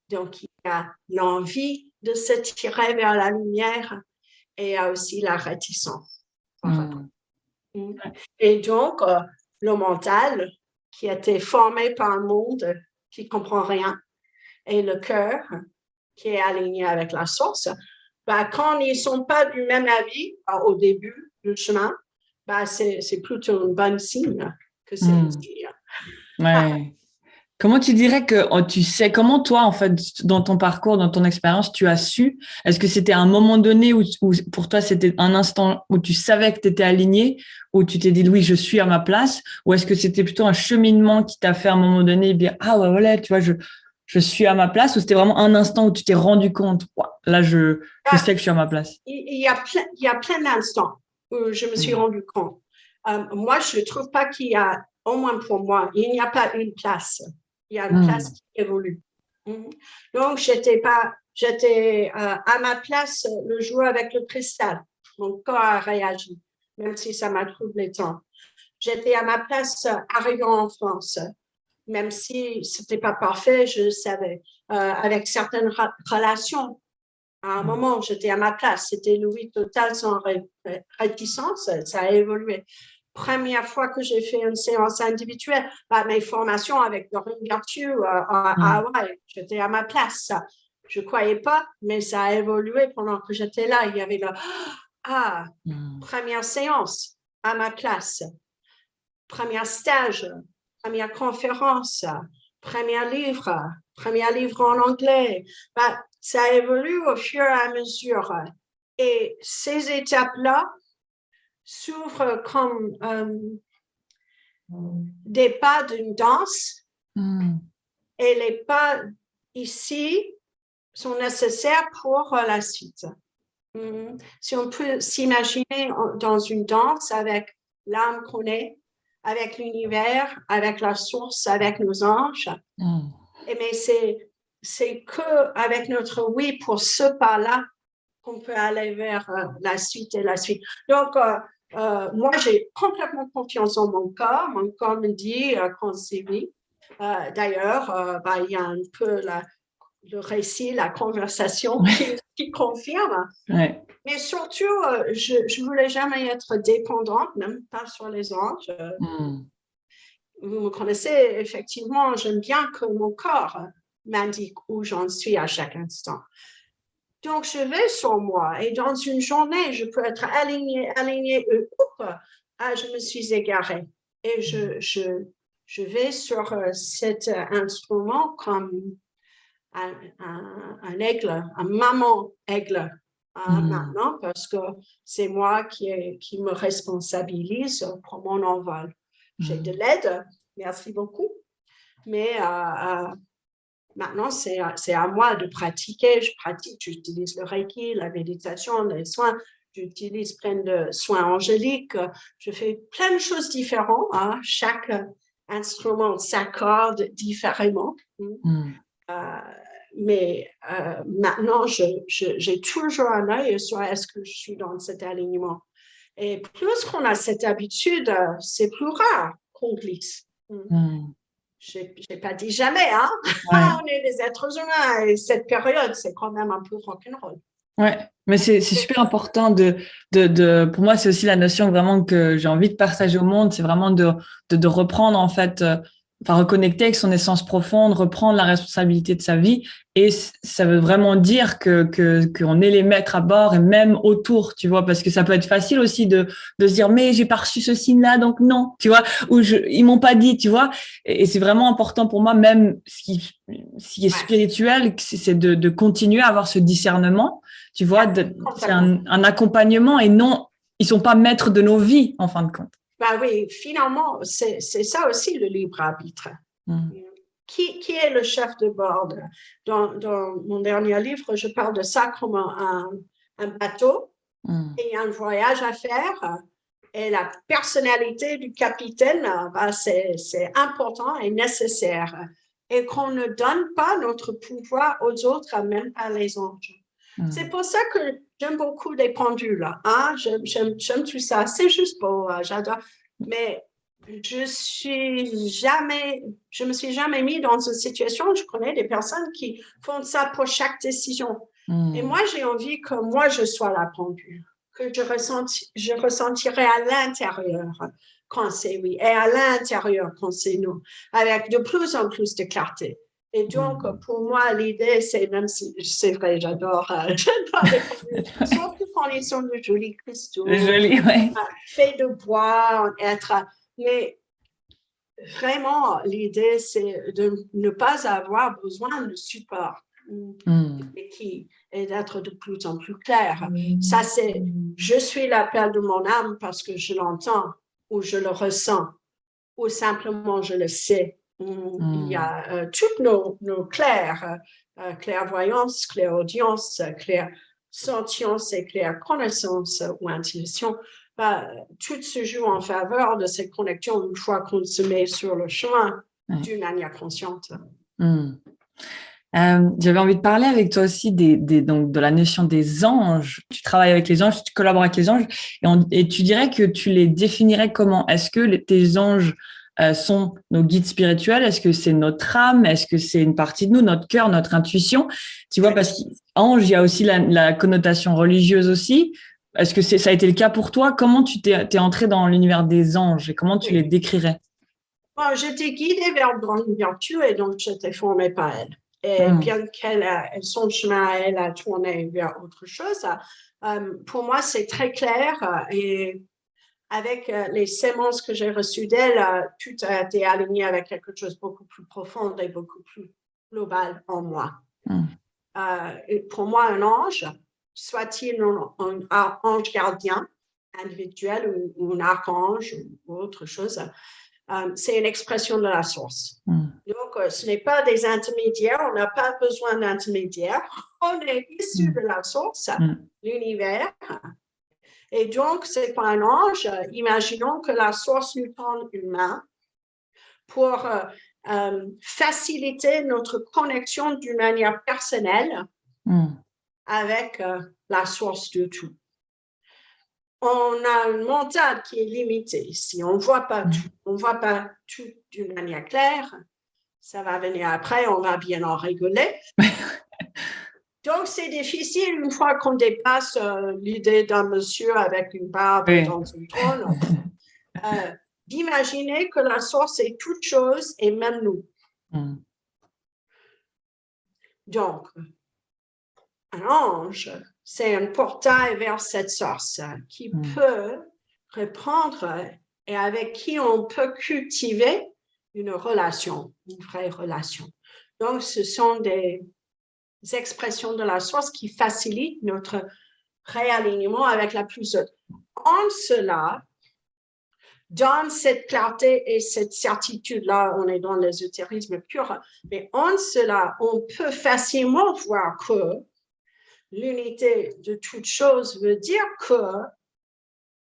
Donc, il y a l'envie de se tirer vers la lumière et il y a aussi la réticence. Et donc, le mental, qui a été formé par un monde qui ne comprend rien, et le cœur, qui est aligné avec la source, quand ils ne sont pas du même avis au début du chemin, c'est plutôt un bon signe que c'est un signe. Comment tu dirais que tu sais, comment toi, en fait, dans ton parcours, dans ton expérience, tu as su, est-ce que c'était un moment donné où pour toi, c'était un instant où tu savais que tu étais aligné, où tu t'es dit, oui, je suis à ma place, ou est-ce que c'était plutôt un cheminement qui t'a fait à un moment donné dire, voilà, tu vois, je suis à ma place, ou c'était vraiment un instant où tu t'es rendu compte, là, je sais que je suis à ma place? Il y a plein d'instants où je me suis rendu compte. Moi, je ne trouve pas qu'il y a, au moins pour moi, il n'y a pas une place. Il y a une place qui évolue. Donc, je n'étais pas j'étais à ma place le jour avec le cristal. Mon corps a réagi, même si ça m'a troublé tant. J'étais à ma place arrivant en France, même si c'était pas parfait, je le savais. Avec certaines relations, à un moment, j'étais à ma place. C'était le oui total sans réticence. Ça a évolué. Première fois que j'ai fait une séance individuelle, mes formations avec Doreen Virtue à Hawaï, j'étais à ma place. Je ne croyais pas, mais ça a évolué pendant que j'étais là. Il y avait première séance à ma place, premier stage, première conférence, premier livre en anglais. Ça évolue au fur et à mesure. Et ces étapes-là s'ouvrent comme des pas d'une danse. Et les pas ici sont nécessaires pour la suite. Si on peut s'imaginer dans une danse avec l'âme qu'on est, avec l'univers, avec la source, avec nos anges, mais c'est qu'avec notre oui pour ce pas-là qu'on peut aller vers la suite et la suite. Donc, moi, j'ai complètement confiance en mon corps. Mon corps me dit quand c'est oui. D'ailleurs, il y a un peu le récit, la conversation qui confirme. Ouais. Mais surtout, je ne voulais jamais être dépendante, même pas sur les anges. Vous me connaissez, effectivement, j'aime bien que mon corps m'indique où j'en suis à chaque instant. Donc, je vais sur moi et dans une journée, je peux être alignée, je me suis égarée. Et je vais sur cet instrument comme un aigle, un maman aigle maintenant, parce que c'est moi qui me responsabilise pour mon envol. J'ai de l'aide, merci beaucoup, mais maintenant c'est à moi de pratiquer. Je pratique, j'utilise le Reiki, la méditation, les soins, j'utilise plein de soins angéliques, je fais plein de choses différentes. Chaque instrument s'accorde différemment. Mais maintenant, j'ai toujours un œil sur est-ce que je suis dans cet alignement. Et plus qu'on a cette habitude, c'est plus rare qu'on glisse. Je n'ai pas dit jamais, hein? On est des êtres humains et cette période, c'est quand même un peu rock'n'roll. Ouais, mais c'est super important pour moi, c'est aussi la notion vraiment que j'ai envie de partager au monde, c'est vraiment de reprendre en fait, reconnecter avec son essence profonde, reprendre la responsabilité de sa vie, et ça veut vraiment dire qu'on est les maîtres à bord et même autour, tu vois, parce que ça peut être facile aussi de se dire mais j'ai pas reçu ce signe-là donc non, tu vois, ou ils m'ont pas dit, tu vois, et c'est vraiment important pour moi, même ce qui est spirituel, c'est de continuer à avoir ce discernement. Tu vois, c'est un accompagnement et non, ils sont pas maîtres de nos vies, en fin de compte. Oui, finalement, c'est ça aussi le libre arbitre. Qui est le chef de bord? Dans mon dernier livre, je parle de ça comme un bateau et un voyage à faire. Et la personnalité du capitaine, c'est important et nécessaire. Et qu'on ne donne pas notre pouvoir aux autres, même pas les anges. C'est pour ça que j'aime beaucoup les pendules. J'aime tout ça. C'est juste beau, j'adore. Mais je me suis jamais mis dans une situation où je connais des personnes qui font ça pour chaque décision. Et moi, j'ai envie que moi, je sois la pendule, que je ressentirai à l'intérieur quand c'est oui, et à l'intérieur quand c'est non, avec de plus en plus de clarté. Et donc, pour moi, l'idée, c'est, même si c'est vrai, j'adore les pendules, surtout quand ils sont de jolis cristaux, faits de bois, mais vraiment, l'idée, c'est de ne pas avoir besoin de support et d'être de plus en plus clair. Ça, c'est, je suis l'appel de mon âme parce que je l'entends ou je le ressens ou simplement je le sais. Il y a toutes nos clairvoyance, clairaudience, clairsentience et clairconnaissance ou intuition. Tout se joue en faveur de cette connexion une fois qu'on se met sur le chemin d'une manière consciente. J'avais envie de parler avec toi aussi donc de la notion des anges. Tu travailles avec les anges, tu collabores avec les anges, et tu dirais que tu les définirais comment? Est-ce que tes anges sont nos guides spirituels? Est-ce que c'est notre âme? Est-ce que c'est une partie de nous, notre cœur, notre intuition? Tu vois, parce qu'ange, il y a aussi la connotation religieuse aussi. Est-ce que ça a été le cas pour toi? Comment t'es entré dans l'univers des anges et comment tu les Oui. décrirais? Bon, j'étais guidée vers dans une vertu et donc j'étais formée par elle. Et Hmm, bien qu'elle son chemin à elle a tourné vers autre chose, pour moi c'est très clair et avec les sémences que j'ai reçues d'elle, tout a été aligné avec quelque chose de beaucoup plus profond et beaucoup plus global en moi. hmm, Pour moi, un ange, soit-il un ange gardien individuel ou un archange ou autre chose, c'est une expression de la source. hmm, Donc, ce n'est pas des intermédiaires, on n'a pas besoin d'intermédiaires, on est issu de la source, hmm, l'univers. Et donc, c'est pas un ange. Imaginons que la source nous tende une main pour faciliter notre connexion d'une manière personnelle hmm, avec la source de tout. On a une mental qui est limitée. Si on ne voit pas hmm. tout, on ne voit pas tout d'une manière claire, ça va venir après, on va bien en rigoler. Donc, c'est difficile une fois qu'on dépasse l'idée d'un monsieur avec une barbe Oui. dans un trône, d'imaginer que la source est toute chose et même nous. Hmm, Donc, un ange, c'est un portail vers cette source qui hmm, peut répondre et avec qui on peut cultiver une relation, une vraie relation. Donc, ce sont des expressions de la source qui facilitent notre réalignement avec la plus haute. En cela, dans cette clarté et cette certitude-là, on est dans l'ésotérisme pur, mais en cela, on peut facilement voir que l'unité de toute chose veut dire que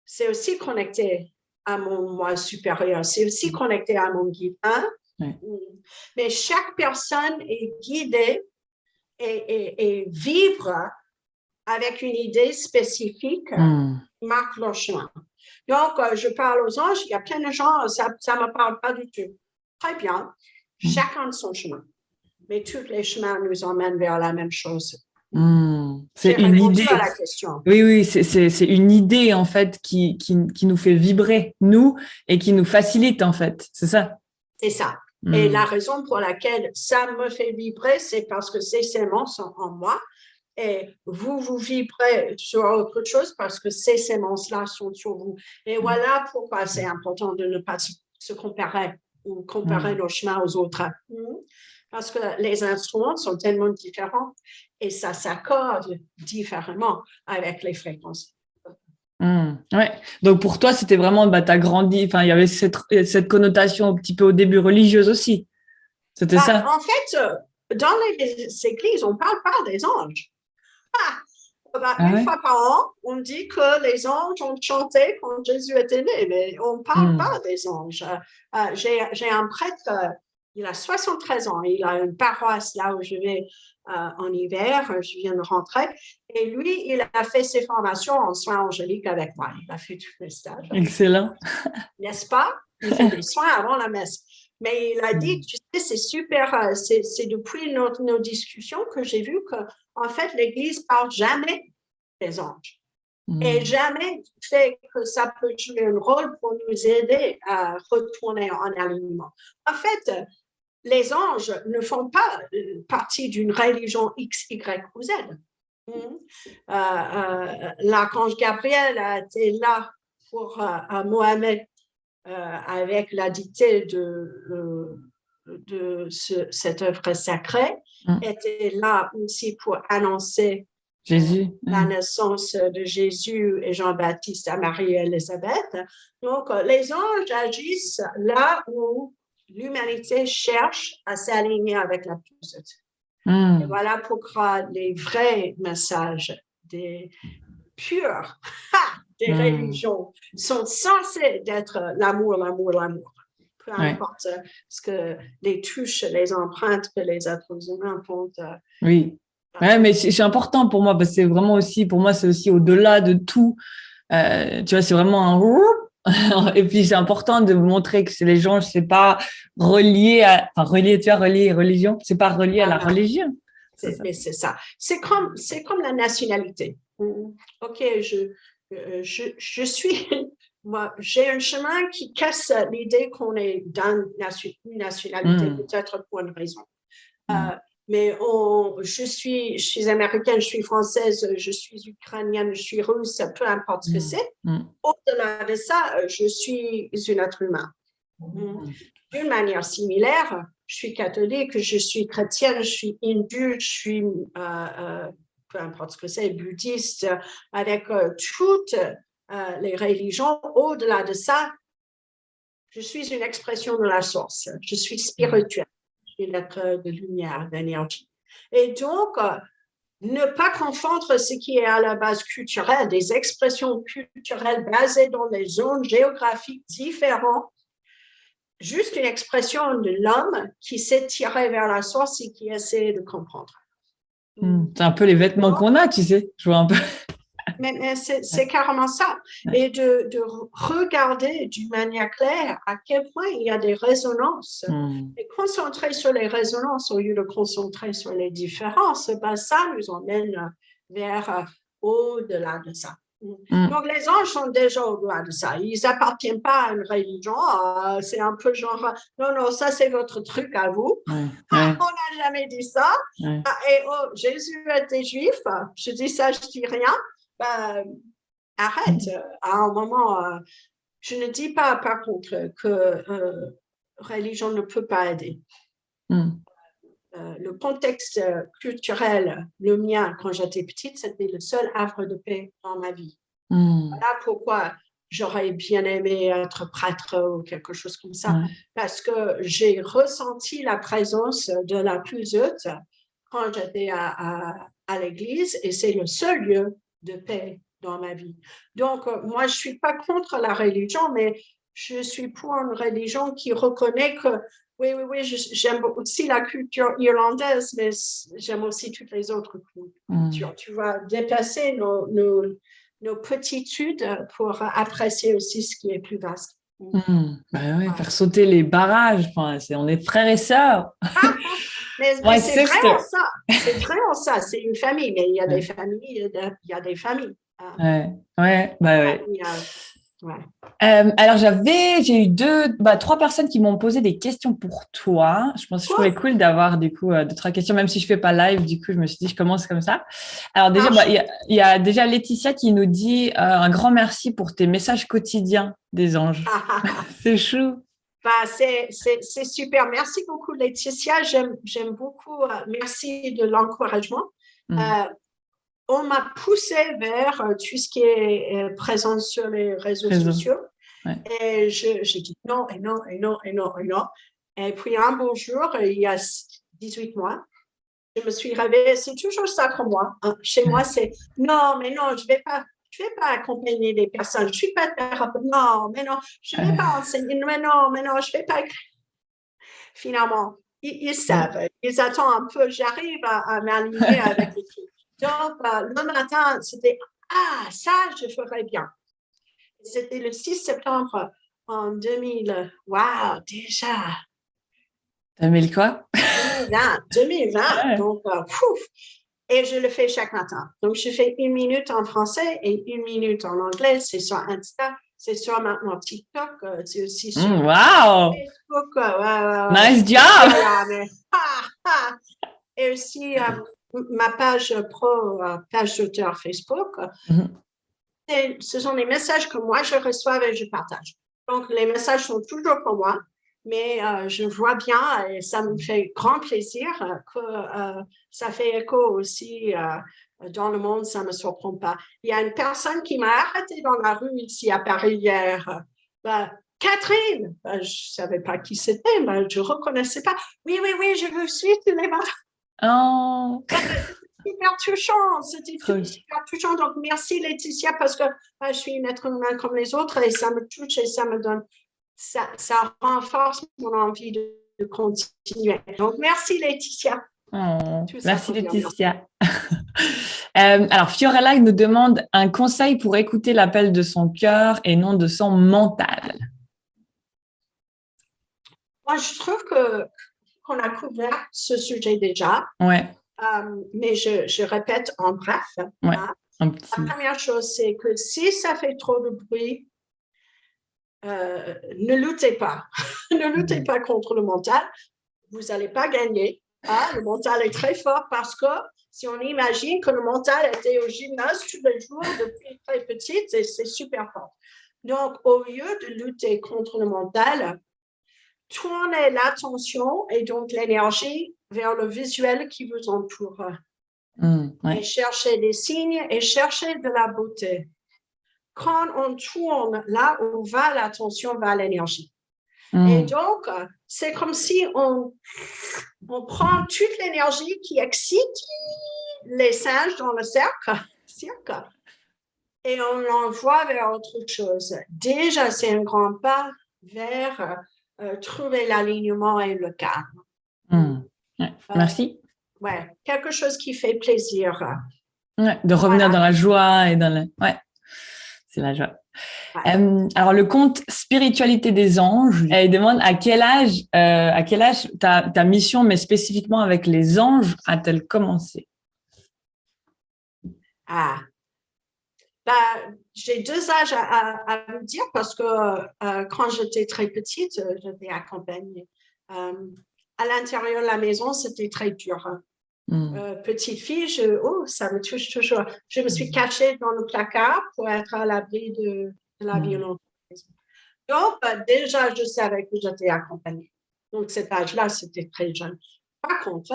c'est aussi connecté à mon moi supérieur, c'est aussi connecté à mon guide. Hein? oui. Mais chaque personne est guidée et vivre avec une idée spécifique Hmm, marque leur chemin. Donc, je parle aux anges, il y a plein de gens, ça ne me parle pas du tout. Très bien, hmm, chacun son chemin. Mais tous les chemins nous emmènent vers la même chose. hmm. C'est J'ai une répondu à idée. la question. Oui, oui, c'est une idée en fait qui nous fait vibrer, nous, et qui nous facilite en fait. C'est ça. C'est ça. Et Hmm, la raison pour laquelle ça me fait vibrer, c'est parce que ces sémences sont en moi. Et vous vibrez sur autre chose parce que ces sémences-là sont sur vous. Et voilà pourquoi c'est important de ne pas se comparer ou comparer hmm, nos chemins aux autres. Parce que les instruments sont tellement différents et ça s'accorde différemment avec les fréquences. hmm. Ouais. Donc pour toi, c'était vraiment, bah, t'as grandi, enfin, il y avait cette connotation un petit peu au début religieuse aussi. C'était Bah, ça. en fait, dans les églises, on ne parle pas des anges. Bah, Ah une ouais? fois par an, on dit que les anges ont chanté quand Jésus était né, mais on ne parle Hmm, pas des anges. J'ai un prêtre, il a 73 ans, il a une paroisse là où je vais en hiver, je viens de rentrer, et lui, il a fait ses formations en soins angéliques avec moi. Il a fait tous les stages, excellent. n'est-ce pas? Il fait des soins avant la messe. Mais il a dit, Hmm, tu sais, c'est super, c'est depuis nos discussions que j'ai vu que, en fait, l'Église parle jamais des anges. Et hmm, jamais fait que ça peut jouer un rôle pour nous aider à retourner en alignement. En fait, les anges ne font pas partie d'une religion X, Y ou Z. L'archange Gabriel a été là pour Mohamed avec la dictée de cette œuvre sacrée, hmm. était là aussi pour annoncer Jésus. la Hmm, naissance de Jésus et Jean-Baptiste à Marie-Élisabeth. Donc, les anges agissent là où l'humanité cherche à s'aligner avec la plus. Et hmm, voilà pourquoi les vrais messages des purs des hmm. religions sont censés être l'amour, l'amour, l'amour. peu Ouais. importe ce que les touches, les empreintes que les êtres humains font. Oui. Ouais, mais c'est important pour moi parce que c'est vraiment aussi, pour moi, c'est aussi au-delà de tout. Tu vois, c'est vraiment un et puis c'est important de montrer que c'est les gens, c'est pas relié à, enfin relié, tu vois, relié religion, c'est pas relié à la religion. C'est ça. Mais c'est ça. C'est comme la nationalité. Ok, je suis, moi, j'ai un chemin qui casse l'idée qu'on est d'une nationalité, peut-être pour une raison. Mais je suis américaine, je suis française, je suis ukrainienne, je suis russe, peu importe ce que c'est. Au-delà de ça, je suis un être humain. D'une manière similaire, je suis catholique, je suis chrétienne, je suis hindoue, je suis, peu importe ce que c'est, bouddhiste, avec toutes les religions. Au-delà de ça, je suis une expression de la source. Je suis spirituelle. Je suis l'être de lumière, d'énergie. Et donc, ne pas confondre ce qui est à la base culturelle, des expressions culturelles basées dans des zones géographiques différentes, juste une expression de l'homme qui s'est tiré vers la source et qui essaie de comprendre. C'est un peu les vêtements qu'on a, tu sais. Je vois un peu. Mais c'est carrément ça. Et de regarder d'une manière claire à quel point il y a des résonances. Et concentrer sur les résonances au lieu de concentrer sur les différences, ben ça nous emmène vers au-delà de ça. Donc, les anges sont déjà au-delà de ça. Ils n'appartiennent pas à une religion. C'est un peu genre, non, ça, c'est votre truc à vous. On n'a jamais dit ça. Et Jésus était juif. Je dis ça, je dis rien. Arrête. À un moment, je ne dis pas, par contre, que religion ne peut pas aider. Le contexte culturel, le mien, quand j'étais petite, c'était le seul havre de paix dans ma vie. Voilà pourquoi j'aurais bien aimé être prêtre ou quelque chose comme ça, parce que j'ai ressenti la présence de la plus haute quand j'étais à l'église et c'est le seul lieu de paix dans ma vie. Donc, moi, je ne suis pas contre la religion, mais je suis pour une religion qui reconnaît que oui, j'aime aussi la culture irlandaise, mais j'aime aussi toutes les autres cultures. Tu vas dépasser nos petitudes pour apprécier aussi ce qui est plus vaste. Faire sauter les barrages. Enfin, on est frères et sœurs. Mais c'est vraiment ça. C'est vraiment ça. C'est une famille, mais il y a des familles. Il y a des familles. Alors, j'ai eu trois personnes qui m'ont posé des questions pour toi. Je pense que je trouvais cool d'avoir du coup deux, trois questions, même si je fais pas live. Du coup, je me suis dit, je commence comme ça. Alors déjà, il y a déjà Laetitia qui nous dit un grand merci pour tes messages quotidiens des anges. C'est chou. C'est super. Merci beaucoup, Laetitia. J'aime beaucoup. Merci de l'encouragement. On m'a poussé vers tout ce qui est présent sur les réseaux sociaux. Et j'ai dit non, et non, et non, et non, et non. Et puis un beau jour, il y a 18 mois, je me suis réveillée. C'est toujours ça pour moi. Chez moi, c'est non, mais non, je vais pas accompagner des personnes. Je suis pas thérapeute. Non, mais non, je vais pas enseigner. Mais non, je vais pas. Finalement, ils savent. Ils attendent un peu. J'arrive à m'aligner avec les trucs. Donc, le matin, c'était ça, je ferais bien. C'était le 6 septembre en 2000. Waouh, déjà. 2000 quoi? 2020. Donc, et je le fais chaque matin. Donc, je fais 1 minute en français et 1 minute en anglais. C'est sur Insta, c'est sur maintenant TikTok, c'est aussi sur Facebook. Nice job! Et aussi, ma page pro, page d'auteur Facebook, ce sont les messages que moi je reçois et je partage. Donc, les messages sont toujours pour moi, mais je vois bien et ça me fait grand plaisir que ça fait écho aussi dans le monde, ça ne me surprend pas. Il y a une personne qui m'a arrêtée dans la rue ici à Paris hier. Catherine, je ne savais pas qui c'était, je ne reconnaissais pas. Oui, je vous suis tous les matins. Oh. Super touchant, c'était super touchant. Donc, merci Laetitia parce que je suis une être humain comme les autres et ça me touche et ça me donne ça renforce mon envie de continuer. Donc, merci Laetitia. Oh, Tout ça merci pour dire Laetitia. Alors, Fiorella il nous demande un conseil pour écouter l'appel de son cœur et non de son mental. Moi, je trouve qu'on a couvert ce sujet déjà, Ouais, mais je répète en bref. ouais, Hein. un La petit. première chose, c'est que si ça fait trop de bruit, ne luttez pas. Ne luttez pas contre le mental. Vous n'allez pas gagner. Hein. Le mental est très fort parce que si on imagine que le mental était au gymnase tous les jours depuis très petite, c'est super fort. Donc, au lieu de lutter contre le mental, tournez l'attention et donc l'énergie vers le visuel qui vous entoure. Ouais. Et cherchez des signes et cherchez de la beauté. Quand on tourne là où va l'attention, va l'énergie. Et donc, c'est comme si on prend toute l'énergie qui excite les singes dans le cirque et on l'envoie vers autre chose. Déjà, c'est un grand pas vers trouver l'alignement et le calme. Ouais. Merci. Ouais, quelque chose qui fait plaisir. Ouais, de revenir dans la joie et dans le... Ouais, c'est la joie. Ouais. Alors, le conte Spiritualité des anges, il demande à quel âge ta mission, mais spécifiquement avec les anges, a-t-elle commencé? Ah, j'ai 2 âges à vous dire parce que quand j'étais très petite, j'étais accompagnée. À l'intérieur de la maison, c'était très dur. Petite fille, ça me touche toujours. Je me suis cachée dans le placard pour être à l'abri de la violence. Donc, déjà, je savais que j'étais accompagnée. Donc, cet âge-là, c'était très jeune. Par contre,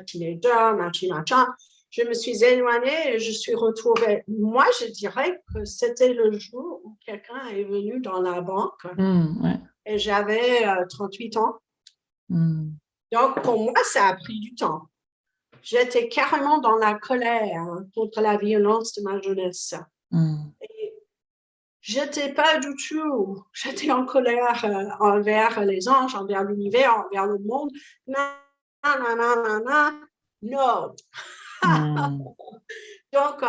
teenager, machin, je me suis éloignée et je suis retrouvée. Moi, je dirais que c'était le jour où quelqu'un est venu dans la banque et j'avais 38 ans. Donc, pour moi, ça a pris du temps. J'étais carrément dans la colère contre la violence de ma jeunesse. Et j'étais pas du tout, j'étais en colère envers les anges, envers l'univers, envers le monde. Non. Donc,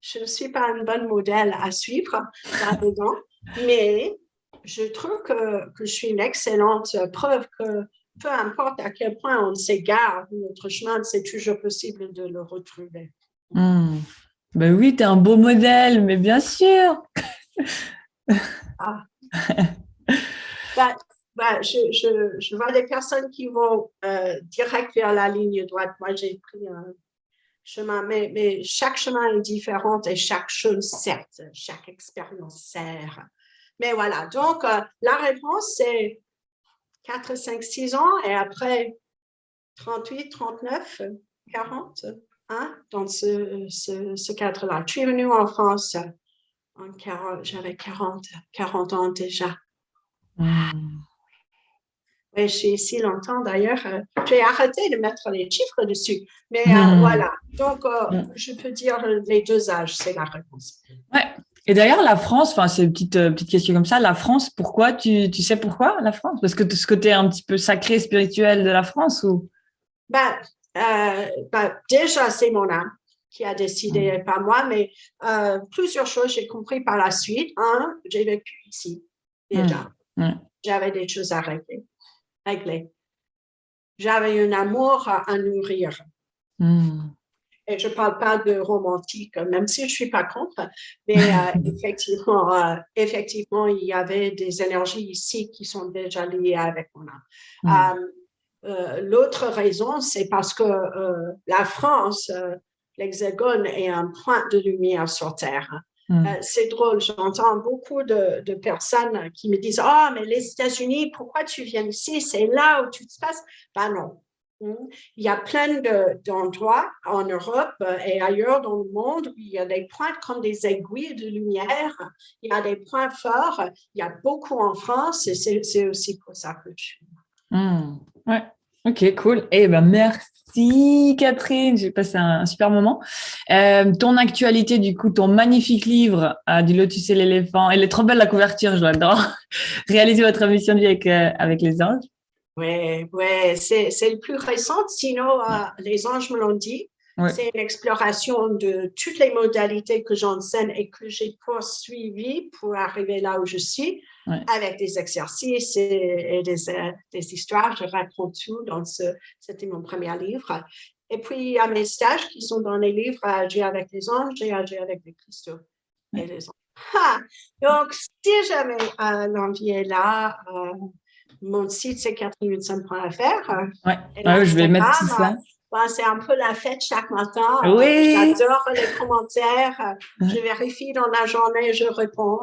je ne suis pas un bon modèle à suivre là-dedans, mais je trouve que je suis une excellente preuve que peu importe à quel point on s'égare de notre chemin, c'est toujours possible de le retrouver. Ben oui, tu es un beau modèle, mais bien sûr. Je vois des personnes qui vont direct vers la ligne droite. Moi, j'ai pris un chemin, mais chaque chemin est différent et chaque chose, certes, chaque expérience sert. Mais voilà, donc la réponse, c'est 4, 5, 6 ans et après 38, 39, 40, hein, dans ce cadre-là. Je suis venue en France, j'avais 40 ans déjà. Oui, je suis ici longtemps d'ailleurs. J'ai arrêté de mettre les chiffres dessus. Mais voilà, donc je peux dire les 2 âges, c'est la réponse. Ouais. Et d'ailleurs, la France, c'est une petite question comme ça. La France, pourquoi tu sais pourquoi la France? Parce que ce côté un petit peu sacré, spirituel de la France ou? Déjà, c'est mon âme qui a décidé, pas moi, mais plusieurs choses j'ai compris par la suite. J'ai vécu ici déjà. J'avais des choses à régler. J'avais un amour à nourrir. Et je ne parle pas de romantique, même si je ne suis pas contre, mais effectivement, il y avait des énergies ici qui sont déjà liées avec mon âme. L'autre raison, c'est parce que la France, l'Hexagone, est un point de lumière sur Terre. C'est drôle, j'entends beaucoup de personnes qui me disent « Oh, mais les États-Unis, pourquoi tu viens ici? C'est là où tout se passe. » Ben non. Il y a plein d'endroits en Europe et ailleurs dans le monde où il y a des points comme des aiguilles de lumière. Il y a des points forts. Il y a beaucoup en France et c'est aussi pour ça que je suis. Ouais. Ok, cool. Eh ben, merci Catherine, j'ai passé un super moment. Ton actualité, du coup, ton magnifique livre du Lotus et l'éléphant. Elle est trop belle la couverture, je l'adore. Réaliser votre mission de vie avec les anges. Ouais, ouais, c'est le plus récent. Sinon, les anges me l'ont dit. Ouais, C'est une exploration de toutes les modalités que j'enseigne et que j'ai poursuivies pour arriver là où je suis, ouais. avec des exercices et des histoires. Je raconte tout dans c'était mon premier livre. Et puis, il y a mes stages qui sont dans les livres Agir avec les anges et Agir avec les cristaux et les anges. Ah, donc, si jamais l'envie est là, mon site, c'est catherinehudson.fr. Ouais, Et ouais, je vais mettre tout l'Instagram, ça. c'est un peu la fête chaque matin. Oui. J'adore les commentaires. Je vérifie dans la journée, je réponds.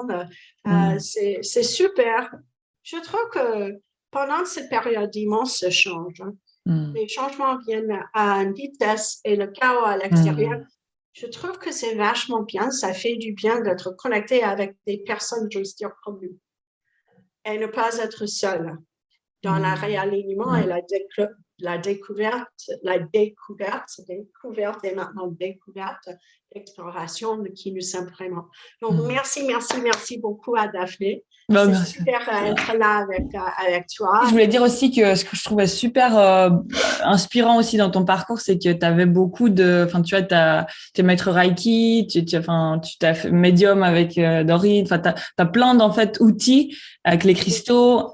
Mm, C'est super. Je trouve que pendant cette période immense change, mm, les changements viennent à une vitesse et le chaos à l'extérieur. mm, Je trouve que c'est vachement bien. Ça fait du bien d'être connecté avec des personnes, je veux dire, comme nous et ne pas être seul dans la mm. réalignement et Ouais. la découverte et maintenant découverte, l'exploration de qui nous sommes vraiment. Donc, Mm. merci beaucoup à Daphné. Bah, C'est merci. super d'être là avec Je toi. voulais dire aussi que ce que je trouvais super inspirant aussi dans ton parcours, c'est que tu avais beaucoup enfin, tu vois, t'es maître Reiki, enfin, tu t'as fait médium avec Dorine, enfin, t'as plein d'en fait outils avec les cristaux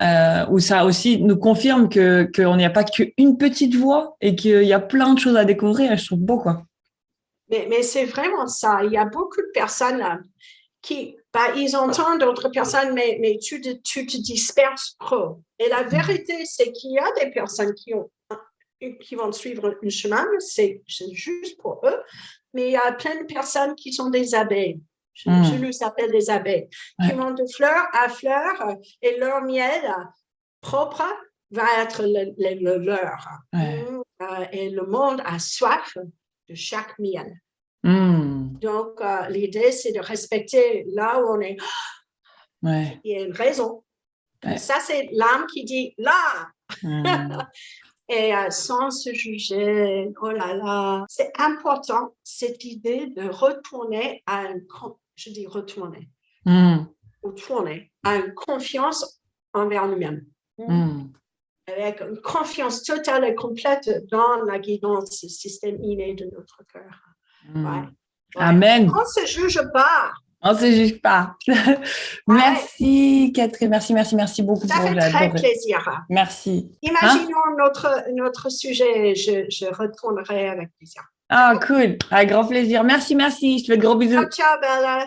où ça aussi nous confirme qu'on n'y a pas qu'une petite voie et qu'il y a plein de choses à découvrir. Et je trouve beau, quoi. Mais c'est vraiment ça. Il y a beaucoup de personnes qui, ils entendent d'autres personnes, mais tu te disperses trop. Et la Mm. vérité, c'est qu'il y a des personnes qui vont suivre un chemin, c'est juste pour eux, mais il y a plein de personnes qui sont des abeilles. Je Mm. nous appelle des abeilles, qui Ouais. vont de fleur à fleur et leur miel propre va être le leur. Ouais. Et le monde a soif de chaque miel. Mm. Donc, l'idée, c'est de respecter là où on est. Ouais. Il y a une raison. Ouais. Ça, c'est l'âme qui dit là. Mm. Et sans se juger, oh là là, c'est important cette idée de retourner je dis retourner, Mm. ou tourner à une confiance envers nous-mêmes, Mm. avec une confiance totale et complète dans la guidance du système inné de notre cœur. Ouais, Mm. ouais. Amen. On ne se juge pas. On ne se juge pas. Ouais, Merci, Catherine. Merci beaucoup ça pour. fait J'ai très adoré. plaisir. Merci. Hein? Imaginons notre sujet, je retournerai avec plaisir. Ah, D'accord? cool. Un grand plaisir. Merci. Je te fais de gros Ciao, bisous. ciao, Bella.